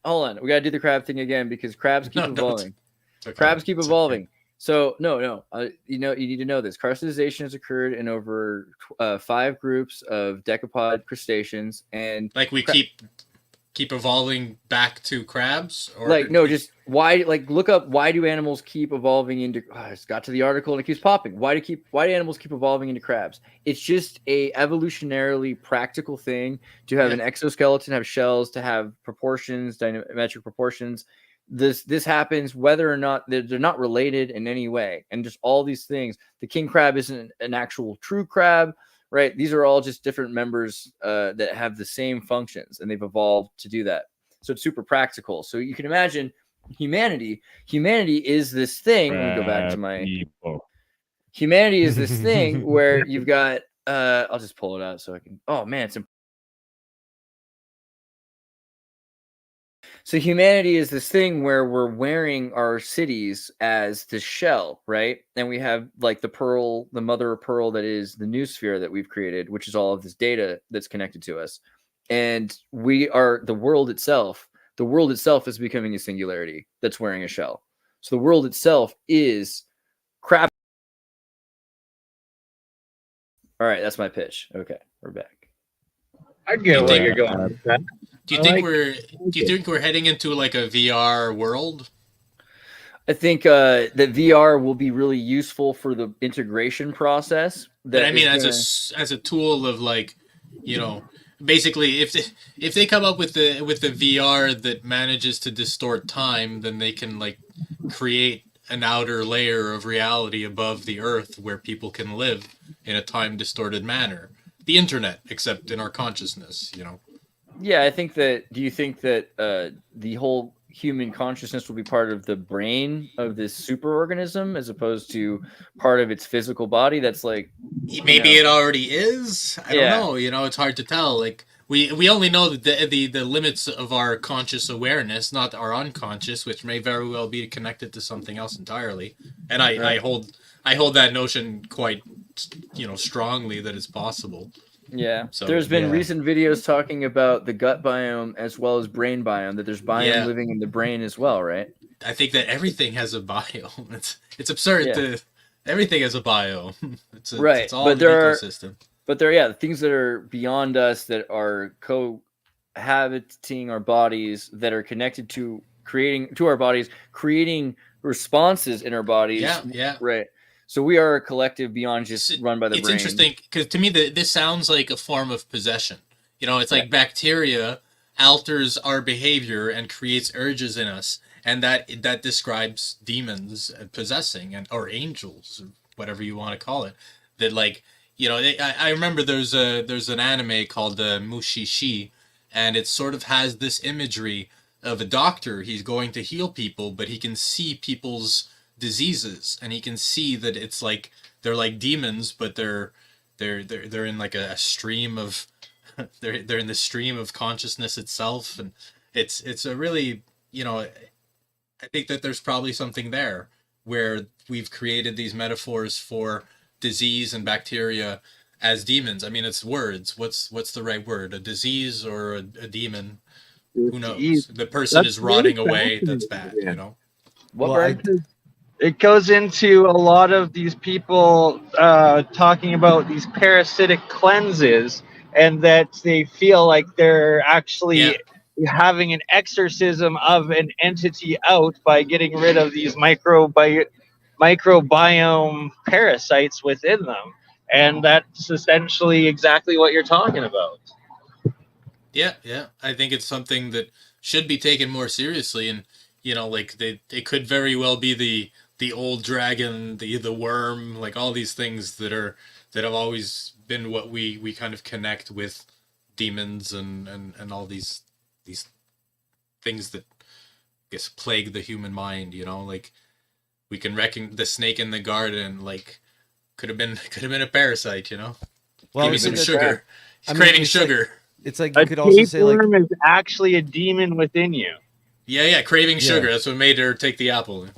Hold on, we got to do the crab thing again because crabs keep evolving. Okay. Crabs keep evolving. Okay. So no, you need to know this. Carcinization has occurred in over 5 groups of decapod crustaceans, and like we keep evolving back to crabs, or like no, just why? Like look up why do animals keep evolving into? I just got to the article and it keeps popping. Why do animals keep evolving into crabs? It's just a evolutionarily practical thing to have an exoskeleton, have shells, to have proportions, dynamic proportions. This happens whether or not they're not related in any way, and just all these things. The king crab isn't an actual true crab, right? These are all just different members that have the same functions, and they've evolved to do that. So it's super practical. So you can imagine humanity is this thing. Let me go back to my humanity is this thing where you've got I'll just pull it out so I can. Oh man, it's so humanity is this thing where we're wearing our cities as the shell, right? And we have like the pearl, the mother of pearl that is the noosphere that we've created, which is all of this data that's connected to us. And we are the world itself. The world itself is becoming a singularity that's wearing a shell. So the world itself is crab. All right, that's my pitch. Okay, we're back. I get where you're going with that. Do you think we're heading into like a VR world? I think that VR will be really useful for the integration process. That I mean, as a tool of like, you know, basically, if they come up with the VR that manages to distort time, then they can like create an outer layer of reality above the Earth where people can live in a time distorted manner. The internet, except in our consciousness, you know. Yeah, I think that. Do you think that the whole human consciousness will be part of the brain of this superorganism as opposed to part of its physical body? That's like maybe it already is. I don't know. You know, it's hard to tell. Like we only know the limits of our conscious awareness, not our unconscious, which may very well be connected to something else entirely. And I hold that notion quite, you know, strongly that it's possible. Yeah, so there's been recent videos talking about the gut biome as well as brain biome, that there's biome living in the brain as well, right? I think that everything has a biome. It's absurd to everything has a biome. It's all an ecosystem. But there are things that are beyond us that are cohabitating our bodies, that are connected to our bodies, creating responses in our bodies. Yeah. Right. So we are a collective beyond just run by the brain. It's interesting because to me this sounds like a form of possession. You know, it's like bacteria alters our behavior and creates urges in us, and that describes demons possessing or angels, or whatever you want to call it. That, like, you know, I remember there's an anime called Mushishi, and it sort of has this imagery of a doctor. He's going to heal people, but he can see people's diseases, and he can see that it's like they're like demons, but they're in like a stream of they're in the stream of consciousness itself, and it's a really, you know, I think that there's probably something there where we've created these metaphors for disease and bacteria as demons. I mean, it's words. What's the right word? A disease or a demon? Who knows? The person is rotting away. That's bad, you know. It goes into a lot of these people talking about these parasitic cleanses, and that they feel like they're actually having an exorcism of an entity out by getting rid of these microbiome parasites within them. And that's essentially exactly what you're talking about. Yeah. I think it's something that should be taken more seriously, and, you know, like it could very well be the old dragon, the worm, like all these things that have always been what we kind of connect with demons and all these things that guess plague the human mind, like we can reckon the snake in the garden, like could have been a parasite, Well, give me some sugar. He's I mean, craving it's sugar. It's like A you could also say like, tapeworm is actually a demon within you. Yeah, craving Yeah. sugar. That's what made her take the apple.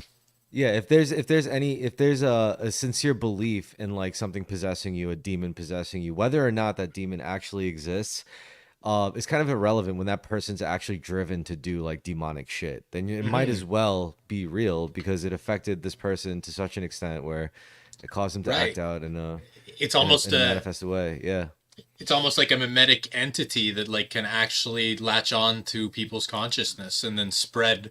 yeah, if there's a sincere belief in like something possessing you, a demon possessing you, whether or not that demon actually exists, it's kind of irrelevant when that person's actually driven to do like demonic shit. Then it might as well be real because it affected this person to such an extent where it caused them to act out in a almost in a manifested way. Yeah. It's almost like a mimetic entity that like can actually latch on to people's consciousness and then spread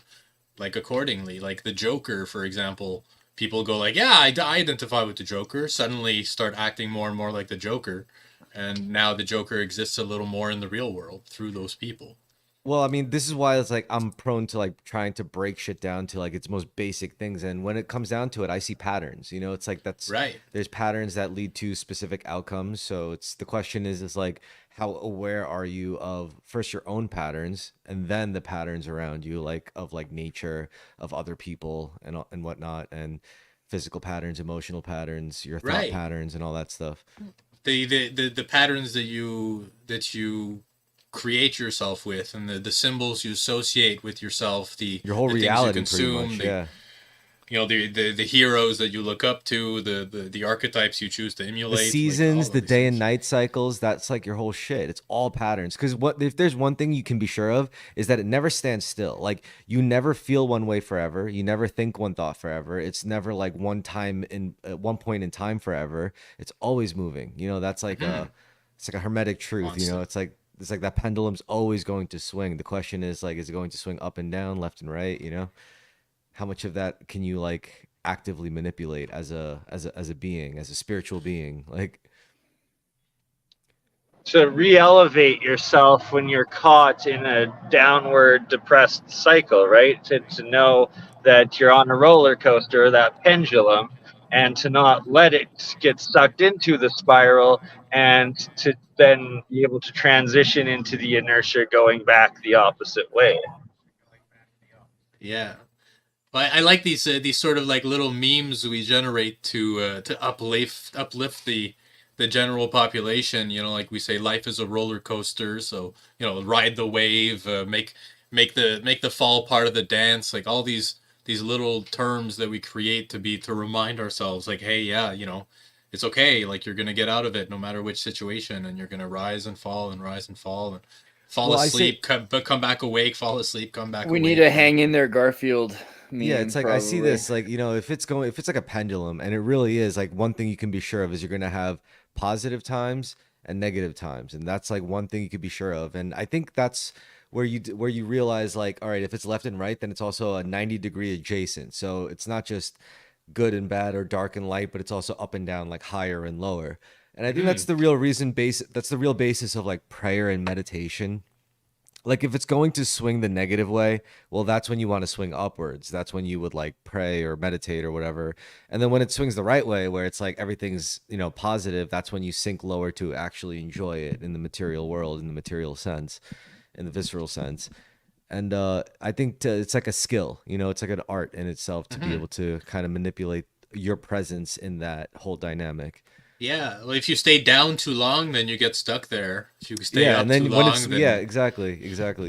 like accordingly. Like the Joker, for example, people go like, yeah, I identify with the Joker, suddenly start acting more and more like the Joker, and now the Joker exists a little more in the real world through those people. Well, I mean, this is why it's like I'm prone to like trying to break shit down to like its most basic things. And when it comes down to it, I see patterns. It's like that's right. There's patterns that lead to specific outcomes. So it's the question is like how aware are you of first your own patterns and then the patterns around you, like of like nature, of other people and whatnot, and physical patterns, emotional patterns, your thought patterns, and all that stuff. The patterns that you create yourself with, and the symbols you associate with yourself, your whole reality, things you consume, the heroes that you look up to, the archetypes you choose to emulate, the seasons, the day and night cycles, that's like your whole shit. It's all patterns. Because if there's one thing you can be sure of is that it never stands still. Like you never feel one way forever. You never think one thought forever. It's never like one point in time forever. It's always moving. That's like it's like a hermetic truth. Constant. It's like that pendulum's always going to swing. The question is like, is it going to swing up and down, left and right? How much of that can you like actively manipulate as a being, as a spiritual being? Like to re-elevate yourself when you're caught in a downward depressed cycle, right? To know that you're on a roller coaster, that pendulum, and to not let it get sucked into the spiral, and to then be able to transition into the inertia going back the opposite way. Yeah. I like these sort of like little memes we generate to uplift the general population. Like we say, life is a roller coaster. So ride the wave, make the fall part of the dance. Like all these little terms that we create to remind ourselves, like, hey, yeah, it's okay. Like you're gonna get out of it no matter which situation, and you're gonna rise and fall and rise and fall and fall asleep, come back awake, fall asleep, come back. We need to hang in there, Garfield. Yeah, it's like probably. I see this like if it's like a pendulum, and it really is like one thing you can be sure of is you're gonna have positive times and negative times, and that's like one thing you could be sure of. And I think that's where you realize like, all right, if it's left and right, then it's also a 90-degree adjacent. So it's not just good and bad or dark and light, but it's also up and down, like higher and lower. And I think that's the real that's the real basis of like prayer and meditation. Like if it's going to swing the negative way, well, that's when you want to swing upwards. That's when you would like pray or meditate or whatever. And then when it swings the right way, where it's like everything's, positive, that's when you sink lower to actually enjoy it in the material world, in the material sense, in the visceral sense. And I think it's like a skill, it's like an art in itself to be able to kind of manipulate your presence in that whole dynamic. Yeah, well, if you stay down too long, then you get stuck there. If you stay up too long, then... Yeah, exactly.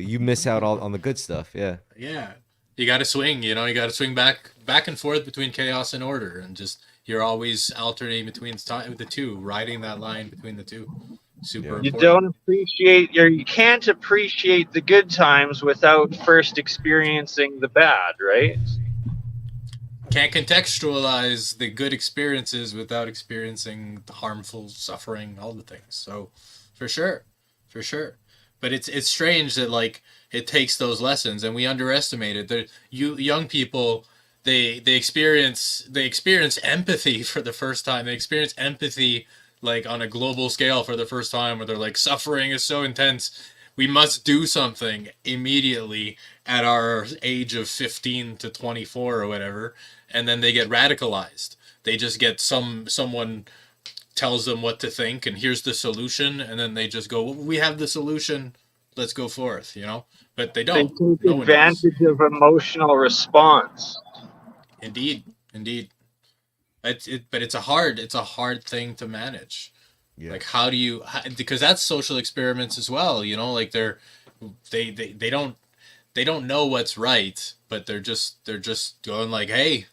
You miss out on the good stuff. Yeah. Yeah, you got to swing. You got to swing back and forth between chaos and order, and just you're always alternating between the two, riding that line between the two. Super. You you can't appreciate the good times without first experiencing the bad, right? Can't contextualize the good experiences without experiencing the harmful suffering, all the things. So for sure. But it's strange that like it takes those lessons and we underestimate it. Young people, they experience empathy for the first time. They experience empathy like on a global scale for the first time, where they're like, suffering is so intense, we must do something immediately at our age of 15 to 24 or whatever. And then they get radicalized. They just get someone tells them what to think and here's the solution. And then they just go, well, we have the solution. let's go forth, but they They don't. take advantage of emotional response. Indeed. But it's a hard thing to manage. Yeah. Like, how do you, because that's social experiments as well, like they don't know what's right, but they're just going like, hey,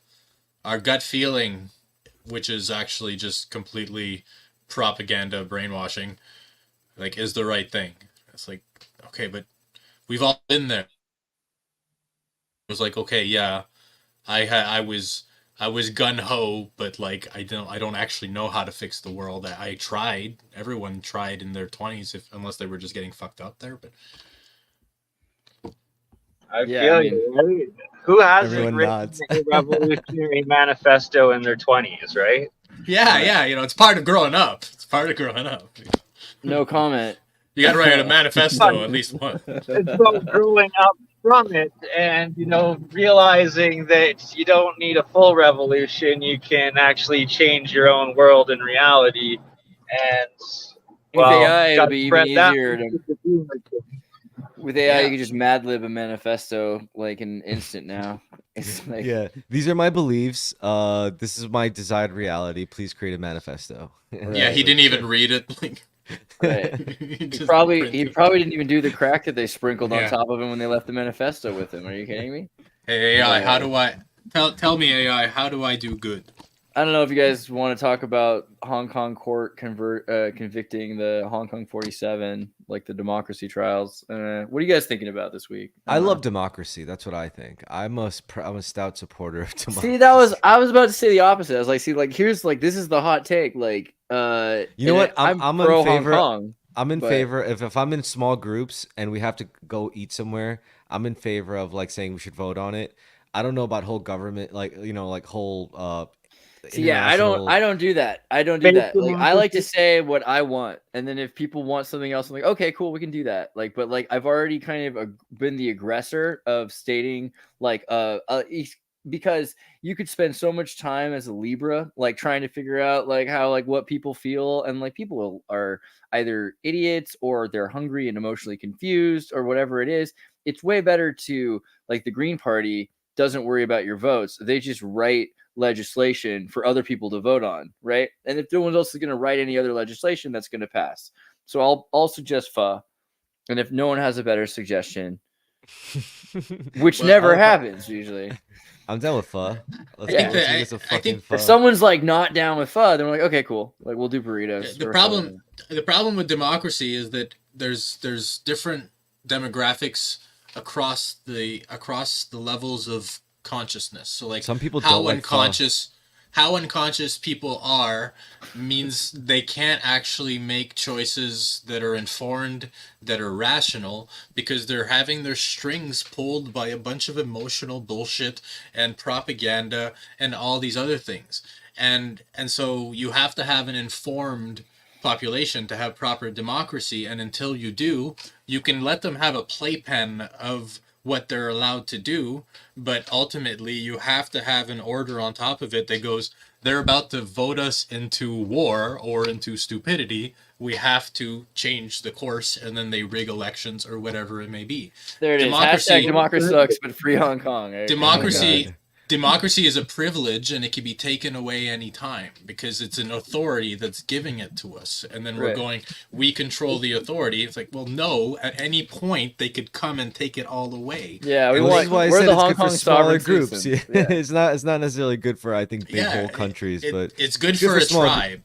our gut feeling, which is actually just completely propaganda, brainwashing, like, is the right thing. It's like, okay, but we've all been there. It was like, okay, yeah, I was gun ho, but like I don't actually know how to fix the world. I tried. Everyone tried in their 20s, unless they were just getting fucked up there. But I feel you. Right? Who hasn't written a revolutionary manifesto in their 20s, right? Yeah. It's part of growing up. No comment. You got to write a manifesto at least once. It's about growing up from it and, realizing that you don't need a full revolution. You can actually change your own world and reality. And, with AI, it'll be even easier with AI, you can just Mad Lib a manifesto like in an instant now. It's like, yeah, these are my beliefs. This is my desired reality. Please create a manifesto. Yeah, he didn't even read it. Right. he probably didn't even do the crack that they sprinkled on top of him when they left the manifesto with him. Are you kidding me? Hey AI, how do I tell me AI, how do I do good? I don't know if you guys want to talk about Hong Kong court convicting the Hong Kong 47, like the democracy trials. What are you guys thinking about this week? I love democracy. That's what I think. I'm a stout supporter of democracy. See, I was about to say the opposite. I was like, see, like here's like this is the hot take. Like, you know what? I'm pro in favor. Hong Kong, I'm in favor if I'm in small groups and we have to go eat somewhere. I'm in favor of like saying we should vote on it. I don't know about whole government, like whole. Yeah, I don't do that. I don't do that. Like, I like to say what I want, and then if people want something else, I'm like, okay, cool, we can do that. Like, but like I've already kind of been the aggressor of stating like because you could spend so much time as a Libra like trying to figure out like how like what people feel, and like people are either idiots or they're hungry and emotionally confused or whatever it is. It's way better to like the Green Party doesn't worry about your votes. They just write legislation for other people to vote on, right? And if no one else is going to write any other legislation, that's going to pass. So I'll suggest pho, and if no one has a better suggestion, which never happens usually, I'm down with pho. I think if someone's like not down with pho, then we're like, okay, cool, like we'll do burritos. The problem with democracy is that there's different demographics across the levels of consciousness. So like some people how unconscious people are means they can't actually make choices that are informed, that are rational, because they're having their strings pulled by a bunch of emotional bullshit and propaganda and all these other things. And so you have to have an informed population to have proper democracy, and until you do, you can let them have a playpen of what they're allowed to do, but ultimately you have to have an order on top of it that goes, they're about to vote us into war or into stupidity, we have to change the course, and then they rig elections or whatever it may be. There it is. Hashtag democracy sucks, but free Hong Kong. Right? Democracy is a privilege, and it can be taken away anytime because it's an authority that's giving it to us. And then we're going, we control the authority. It's like, well, no, at any point they could come and take it all away. Yeah, we're the Hong Kong smaller groups. Yeah. Yeah. It's not necessarily good for, I think, big whole countries, but it's good for a tribe.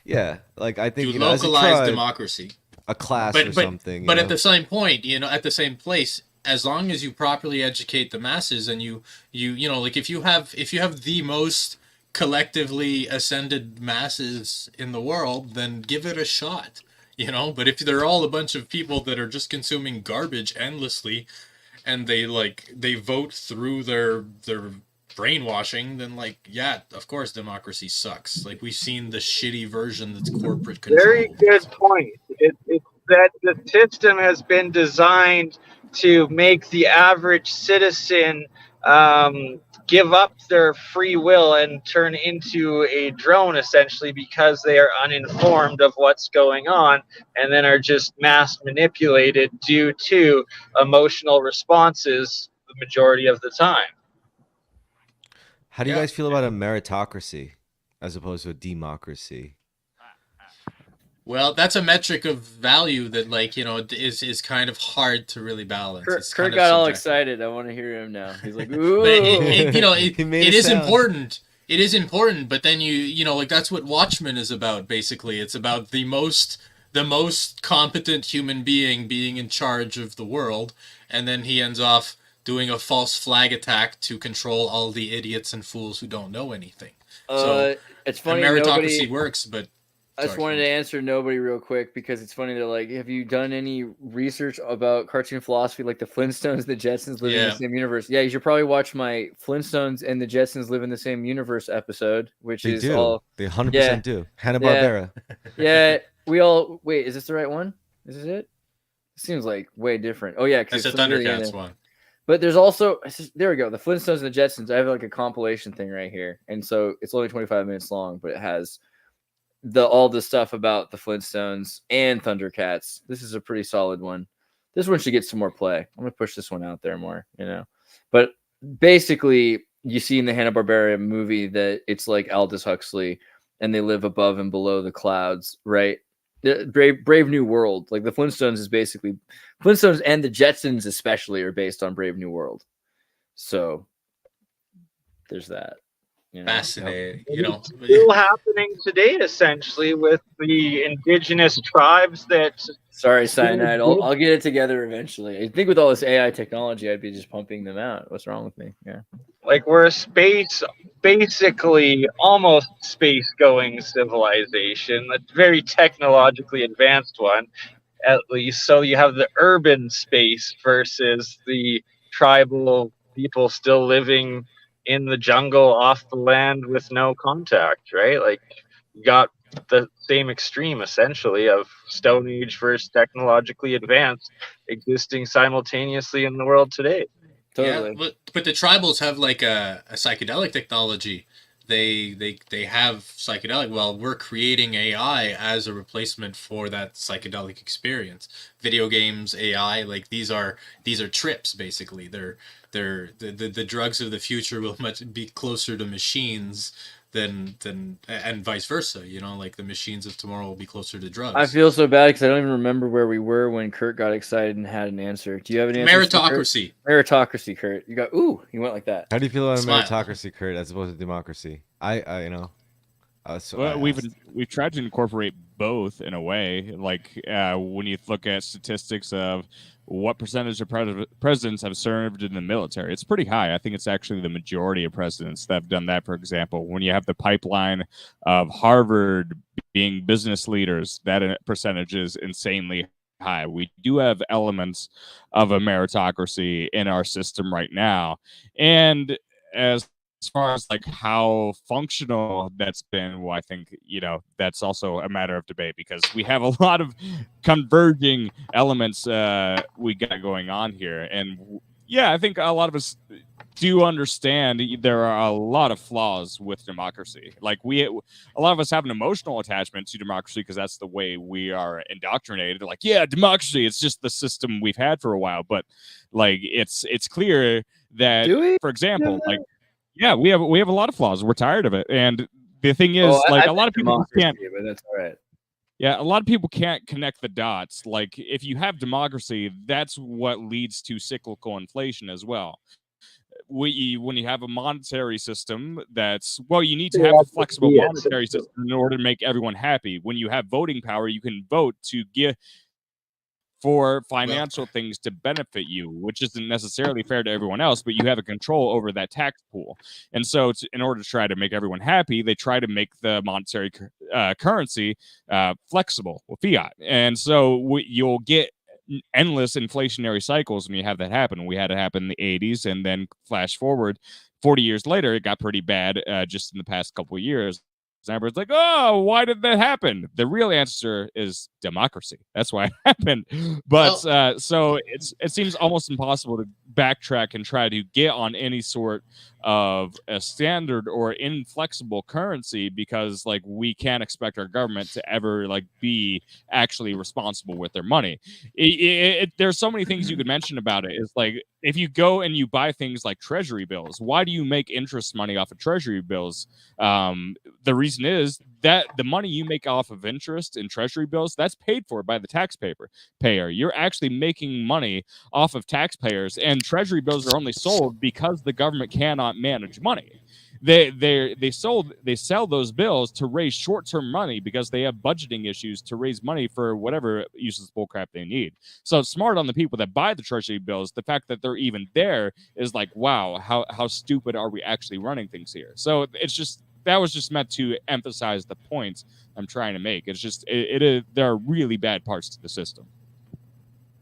Yeah, like I think to localize democracy, a class or something. But at the same point, at the same place, as long as you properly educate the masses, and you like if you have the most collectively ascended masses in the world, then give it a shot, but if they're all a bunch of people that are just consuming garbage endlessly, and they vote through their brainwashing, then of course democracy sucks. Like, we've seen the shitty version that's corporate control. Very good point. It's that the system has been designed to make the average citizen give up their free will and turn into a drone essentially because they are uninformed of what's going on, and then are just mass manipulated due to emotional responses the majority of the time. How do you guys feel about a meritocracy as opposed to a democracy? Well, that's a metric of value that, like, you know, is kind of hard to really balance. Kurt got all excited. I want to hear him now. He's like, "Ooh!" But it is important. It is important, but then you know, like, that's what Watchmen is about. Basically, it's about the most competent human being in charge of the world, and then he ends off doing a false flag attack to control all the idiots and fools who don't know anything. So it's funny. Meritocracy works, but I just wanted to answer nobody real quick because it's funny. They're like, have you done any research about cartoon philosophy, like the Flintstones, the Jetsons live in the same universe? Yeah, you should probably watch my Flintstones and the Jetsons live in the same universe episode, which they is do. all they 100% do. Hanna-Barbera. Yeah, we all wait. Is this the right one? Is this it? It seems like way different. Oh yeah, it's a Thundercats one. But there's also there we go. The Flintstones and the Jetsons. I have like a compilation thing right here, and so it's only 25 minutes long, but it has all the stuff about the Flintstones and Thundercats. This is a pretty solid one. This one should get some more play. I'm gonna push this one out there more, you know. But basically, you see in the Hanna-Barbera movie that it's like Aldous Huxley, and they live above and below the clouds, right? The Brave New World, like the Flintstones, is basically Flintstones, and the Jetsons especially are based on Brave New World. So there's that. You know? Fascinating. You know, still happening today, essentially, with the indigenous tribes that. Sorry, Cyanide. I'll get it together eventually. I think with all this AI technology, I'd be just pumping them out. What's wrong with me? Yeah. Like, we're a basically almost space-going civilization, a very technologically advanced one, at least. So you have the urban space versus the tribal people still living in the jungle off the land with no contact, right? Like, you got the same extreme essentially of Stone Age versus technologically advanced existing simultaneously in the world today. Totally. Yeah, but the tribals have like a psychedelic technology. They have psychedelic. Well, we're creating AI as a replacement for that psychedelic experience. Video games, AI, like these are trips basically. The drugs of the future will be closer to machines than and vice versa. You know, like the machines of tomorrow will be closer to drugs. I feel so bad because I don't even remember where we were when Kurt got excited and had an answer. Do you have an answer? Meritocracy. Meritocracy, Kurt. You got you went like that. How do you feel about meritocracy, Kurt, as opposed to democracy? I you know. We've tried to incorporate both in a way. Like when you look at statistics of what percentage of presidents have served in the military, it's pretty high. I think it's actually the majority of presidents that have done that. For example, when you have the pipeline of Harvard being business leaders, that percentage is insanely high. We do have elements of a meritocracy in our system right now, and as far as like how functional that's been, well, I think, you know, that's also a matter of debate because we have a lot of converging elements we got going on here. And yeah, I think a lot of us do understand there are a lot of flaws with democracy. Like a lot of us have an emotional attachment to democracy because that's the way we are indoctrinated. Like, yeah, democracy, it's just the system we've had for a while. But like, it's clear that, for example, like, yeah, we have a lot of flaws. We're tired of it, and the thing is, like, a lot of people can't. But that's all right. Yeah, a lot of people can't connect the dots. Like, if you have democracy, that's what leads to cyclical inflation as well. When you have a monetary system, you need to have a flexible monetary system in order to make everyone happy. When you have voting power, you can vote to give for financial things to benefit you, which isn't necessarily fair to everyone else, but you have a control over that tax pool. And so in order to try to make everyone happy, they try to make the monetary currency flexible with fiat. And so you'll get endless inflationary cycles when you have that happen. We had it happen in the 80s, and then flash forward 40 years later, it got pretty bad just in the past couple of years. Amber's like, oh, why did that happen? The real answer is democracy. That's why it happened. But so it seems almost impossible to backtrack and try to get on any sort of a standard or inflexible currency, because like we can't expect our government to ever like be actually responsible with their money. There's so many things you could mention about it. It's like, if you go and you buy things like treasury bills, why do you make interest money off of treasury bills? The reason is that the money you make off of interest in treasury bills, that's paid for by the taxpayer. You're actually making money off of taxpayers, and treasury bills are only sold because the government cannot manage money. They sell those bills to raise short-term money because they have budgeting issues to raise money for whatever useless bullcrap they need. So it's smart on the people that buy the treasury bills. The fact that they're even there is like, wow, how stupid are we actually running things here? So it's just, that was just meant to emphasize the points I'm trying to make. It's just there are really bad parts to the system.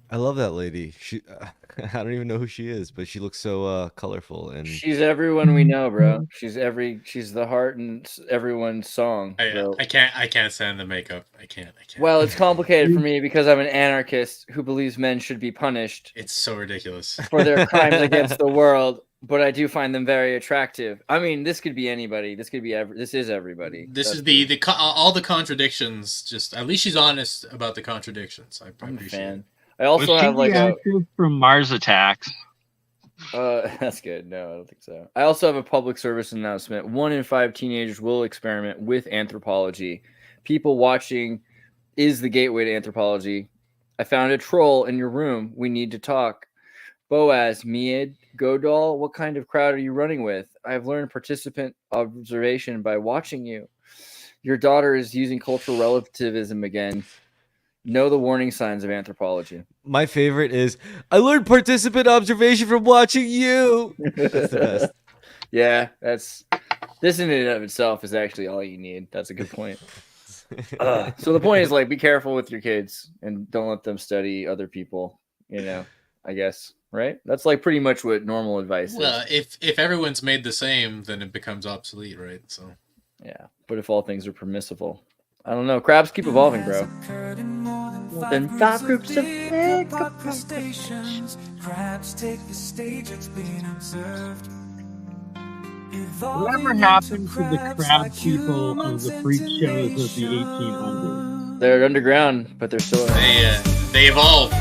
I love that lady. She, I don't even know who she is, but she looks so colorful, and she's everyone we know, bro. She's the heart in everyone's song. I can't stand the makeup. I can't. Well, it's complicated for me because I'm an anarchist who believes men should be punished. It's so ridiculous for their crimes against the world. But I do find them very attractive. I mean, this could be anybody. This could be this is everybody. This is the all the contradictions. Just at least she's honest about the contradictions. I'm a fan. I also have like a from Mars Attacks. That's good. No, I don't think so. I also have a public service announcement. 1 in 5 teenagers will experiment with anthropology. People watching is the gateway to anthropology. I found a troll in your room. We need to talk. Boaz, Miad, Godal, what kind of crowd are you running with? I've learned participant observation by watching you. Your daughter is using cultural relativism again. Know the warning signs of anthropology. My favorite is, I learned participant observation from watching you. That's the best. Yeah, this in and of itself is actually all you need. That's a good point. So the point is, like, be careful with your kids and don't let them study other people, I guess. Right? That's like pretty much what normal advice is. Well, if everyone's made the same, then it becomes obsolete, right? So yeah, but if all things are permissible, I don't know. Crabs keep evolving, bro. Then 5 groups of stations. Crabs take the stage. It's been observed. Whatever happened to the crab people of the freak shows of the 1800s? They're underground, but they're still around. They evolve.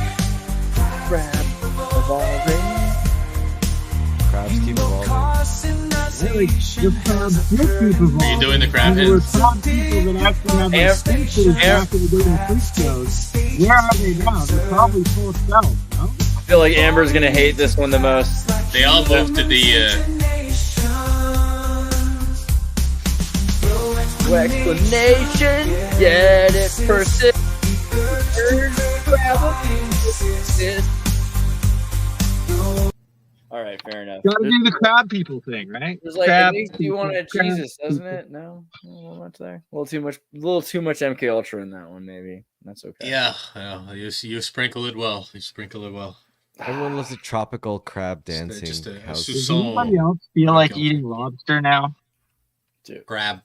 Crab evolving. Crabs keep evolving. Really, the crabs do keep evolving. Are you doing the crab hits? There were crab people that actually have their speeches back in the day in freak shows. Where are they now? They're probably full of cells, no? I feel like Amber's gonna hate this one the most. They all moved to the explanation. Get it persist. All right, fair enough. Gotta do the crab people thing, right? There's like, it makes you want to Jesus, doesn't it? No, a little much there. A little too much MK Ultra in that one, maybe. That's okay. Yeah, you sprinkle it well. Everyone loves the tropical crab dancing. Does anybody else feel like eating lobster now? Dude. Crab.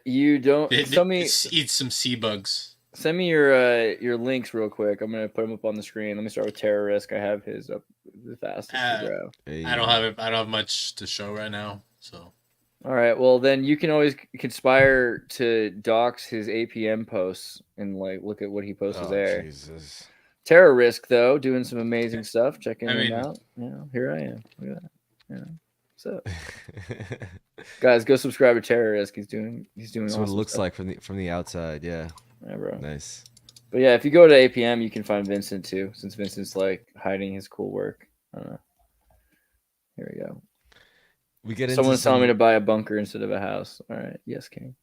You don't. Eat some sea bugs. Send me your links real quick. I'm gonna put them up on the screen. Let me start with Terror Risk. I have his up the fastest to grow. I don't have much to show right now. So. All right. Well, then you can always conspire to dox his APM posts and like look at what he posts there. Jesus. Terror Risk though, doing some amazing stuff. Checking him out. Here I am. Look at that. What's up? Guys, go subscribe to Terror Risk. He's doing That's awesome what it looks stuff. like from the outside. Yeah, bro. Nice. But yeah, if you go to APM, you can find Vincent too, since Vincent's like hiding his cool work. I don't know. Here we go. Someone's telling me to buy a bunker instead of a house. All right, yes, King.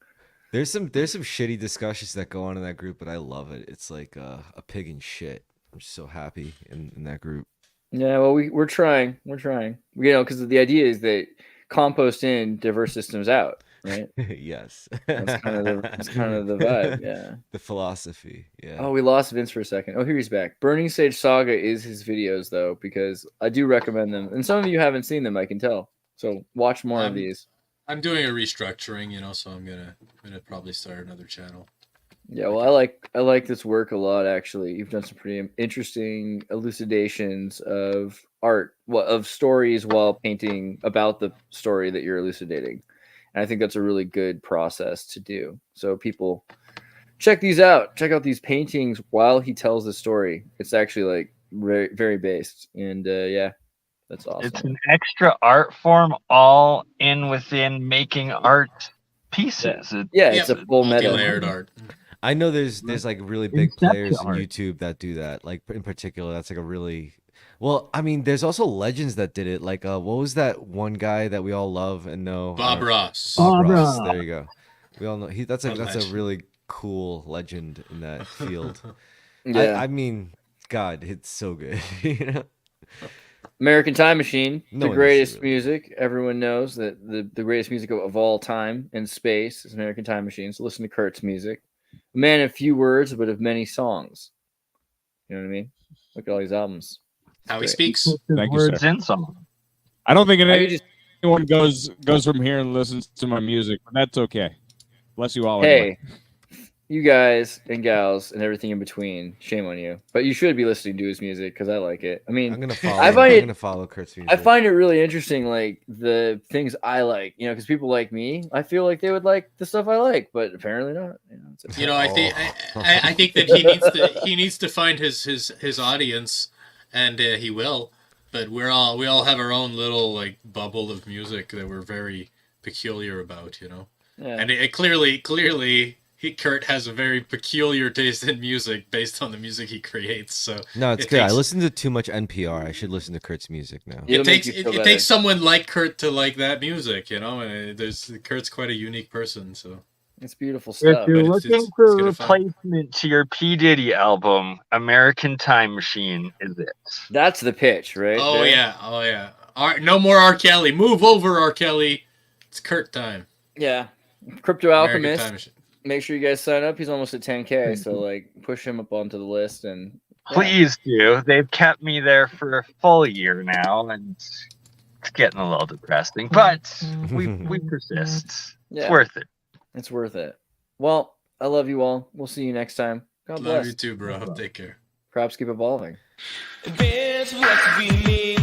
There's some shitty discussions that go on in that group, but I love it. It's like a pig in shit. I'm just so happy in that group. Yeah, well, we're trying. Because the idea is that compost in, diverse systems out, right? Yes. That's kind of the vibe, yeah. The philosophy, yeah. Oh, we lost Vince for a second. Oh, here he's back. Burning Sage Saga is his videos, though, because I do recommend them. And some of you haven't seen them, I can tell. So watch more of these. I'm doing a restructuring, so I'm gonna probably start another channel. Yeah, well, I like this work a lot. Actually, you've done some pretty interesting elucidations of art, of stories while painting about the story that you're elucidating, and I think that's a really good process to do. So people, check these out. Check out these paintings while he tells the story. It's actually like very, very based, and yeah, that's awesome. It's an extra art form, all within making art pieces. Yeah, it's a full multi-layered meta art. I know there's like really big players in YouTube that do that. Like in particular, that's like a really well. I mean, there's also legends that did it. Like, what was that one guy that we all love and know? Bob Ross. Bob Ross. There you go. We all know that's a legend. really cool legend in that field. Yeah. I mean, God, it's so good. American Time Machine, No the one greatest knows it. music. Everyone knows that the greatest music of all time in space is American Time Machine. So listen to Kurt's music. A man of few words, but of many songs. You know what I mean? Look at all these albums. How he speaks. Thank you, Words sir. in song. I don't think I just- anyone goes from here and listens to my music, but that's okay. Bless you all. Hey, Anyway. you guys and gals and everything in between, shame on you. But you should be listening to his music because I like it. I mean, I'm gonna follow. I find I'm it- gonna follow Kurt's music. I find it really interesting, like the things I like, because people like me, I feel like they would like the stuff I like, but apparently not. I think that he needs to find his audience, and he will. But we all have our own little like bubble of music that we're very peculiar about, Yeah. And it clearly Kurt has a very peculiar taste in music based on the music he creates. So No, it's good. I listen to too much NPR. I should listen to Kurt's music now. It'll It make takes you feel it better. takes someone like Kurt to like that music, and Kurt's quite a unique person. So It's beautiful stuff. If you're but it's looking for a gonna find- replacement to your P. Diddy album, American Time Machine is it. That's the pitch, right? oh there? yeah. No more R. Kelly. Move over, R. Kelly. It's Kurt time. Yeah. Crypto American Alchemist. Time Machine. Make sure you guys sign up. He's almost at 10K, so like push him up onto the list and Please do. They've kept me there for a full year now, and it's getting a little depressing, but we persist. Yeah. It's worth it. It's worth it. Well, I love you all. We'll see you next time. God Love bless. you too, bro. Take care. Crops keep evolving. This what we need.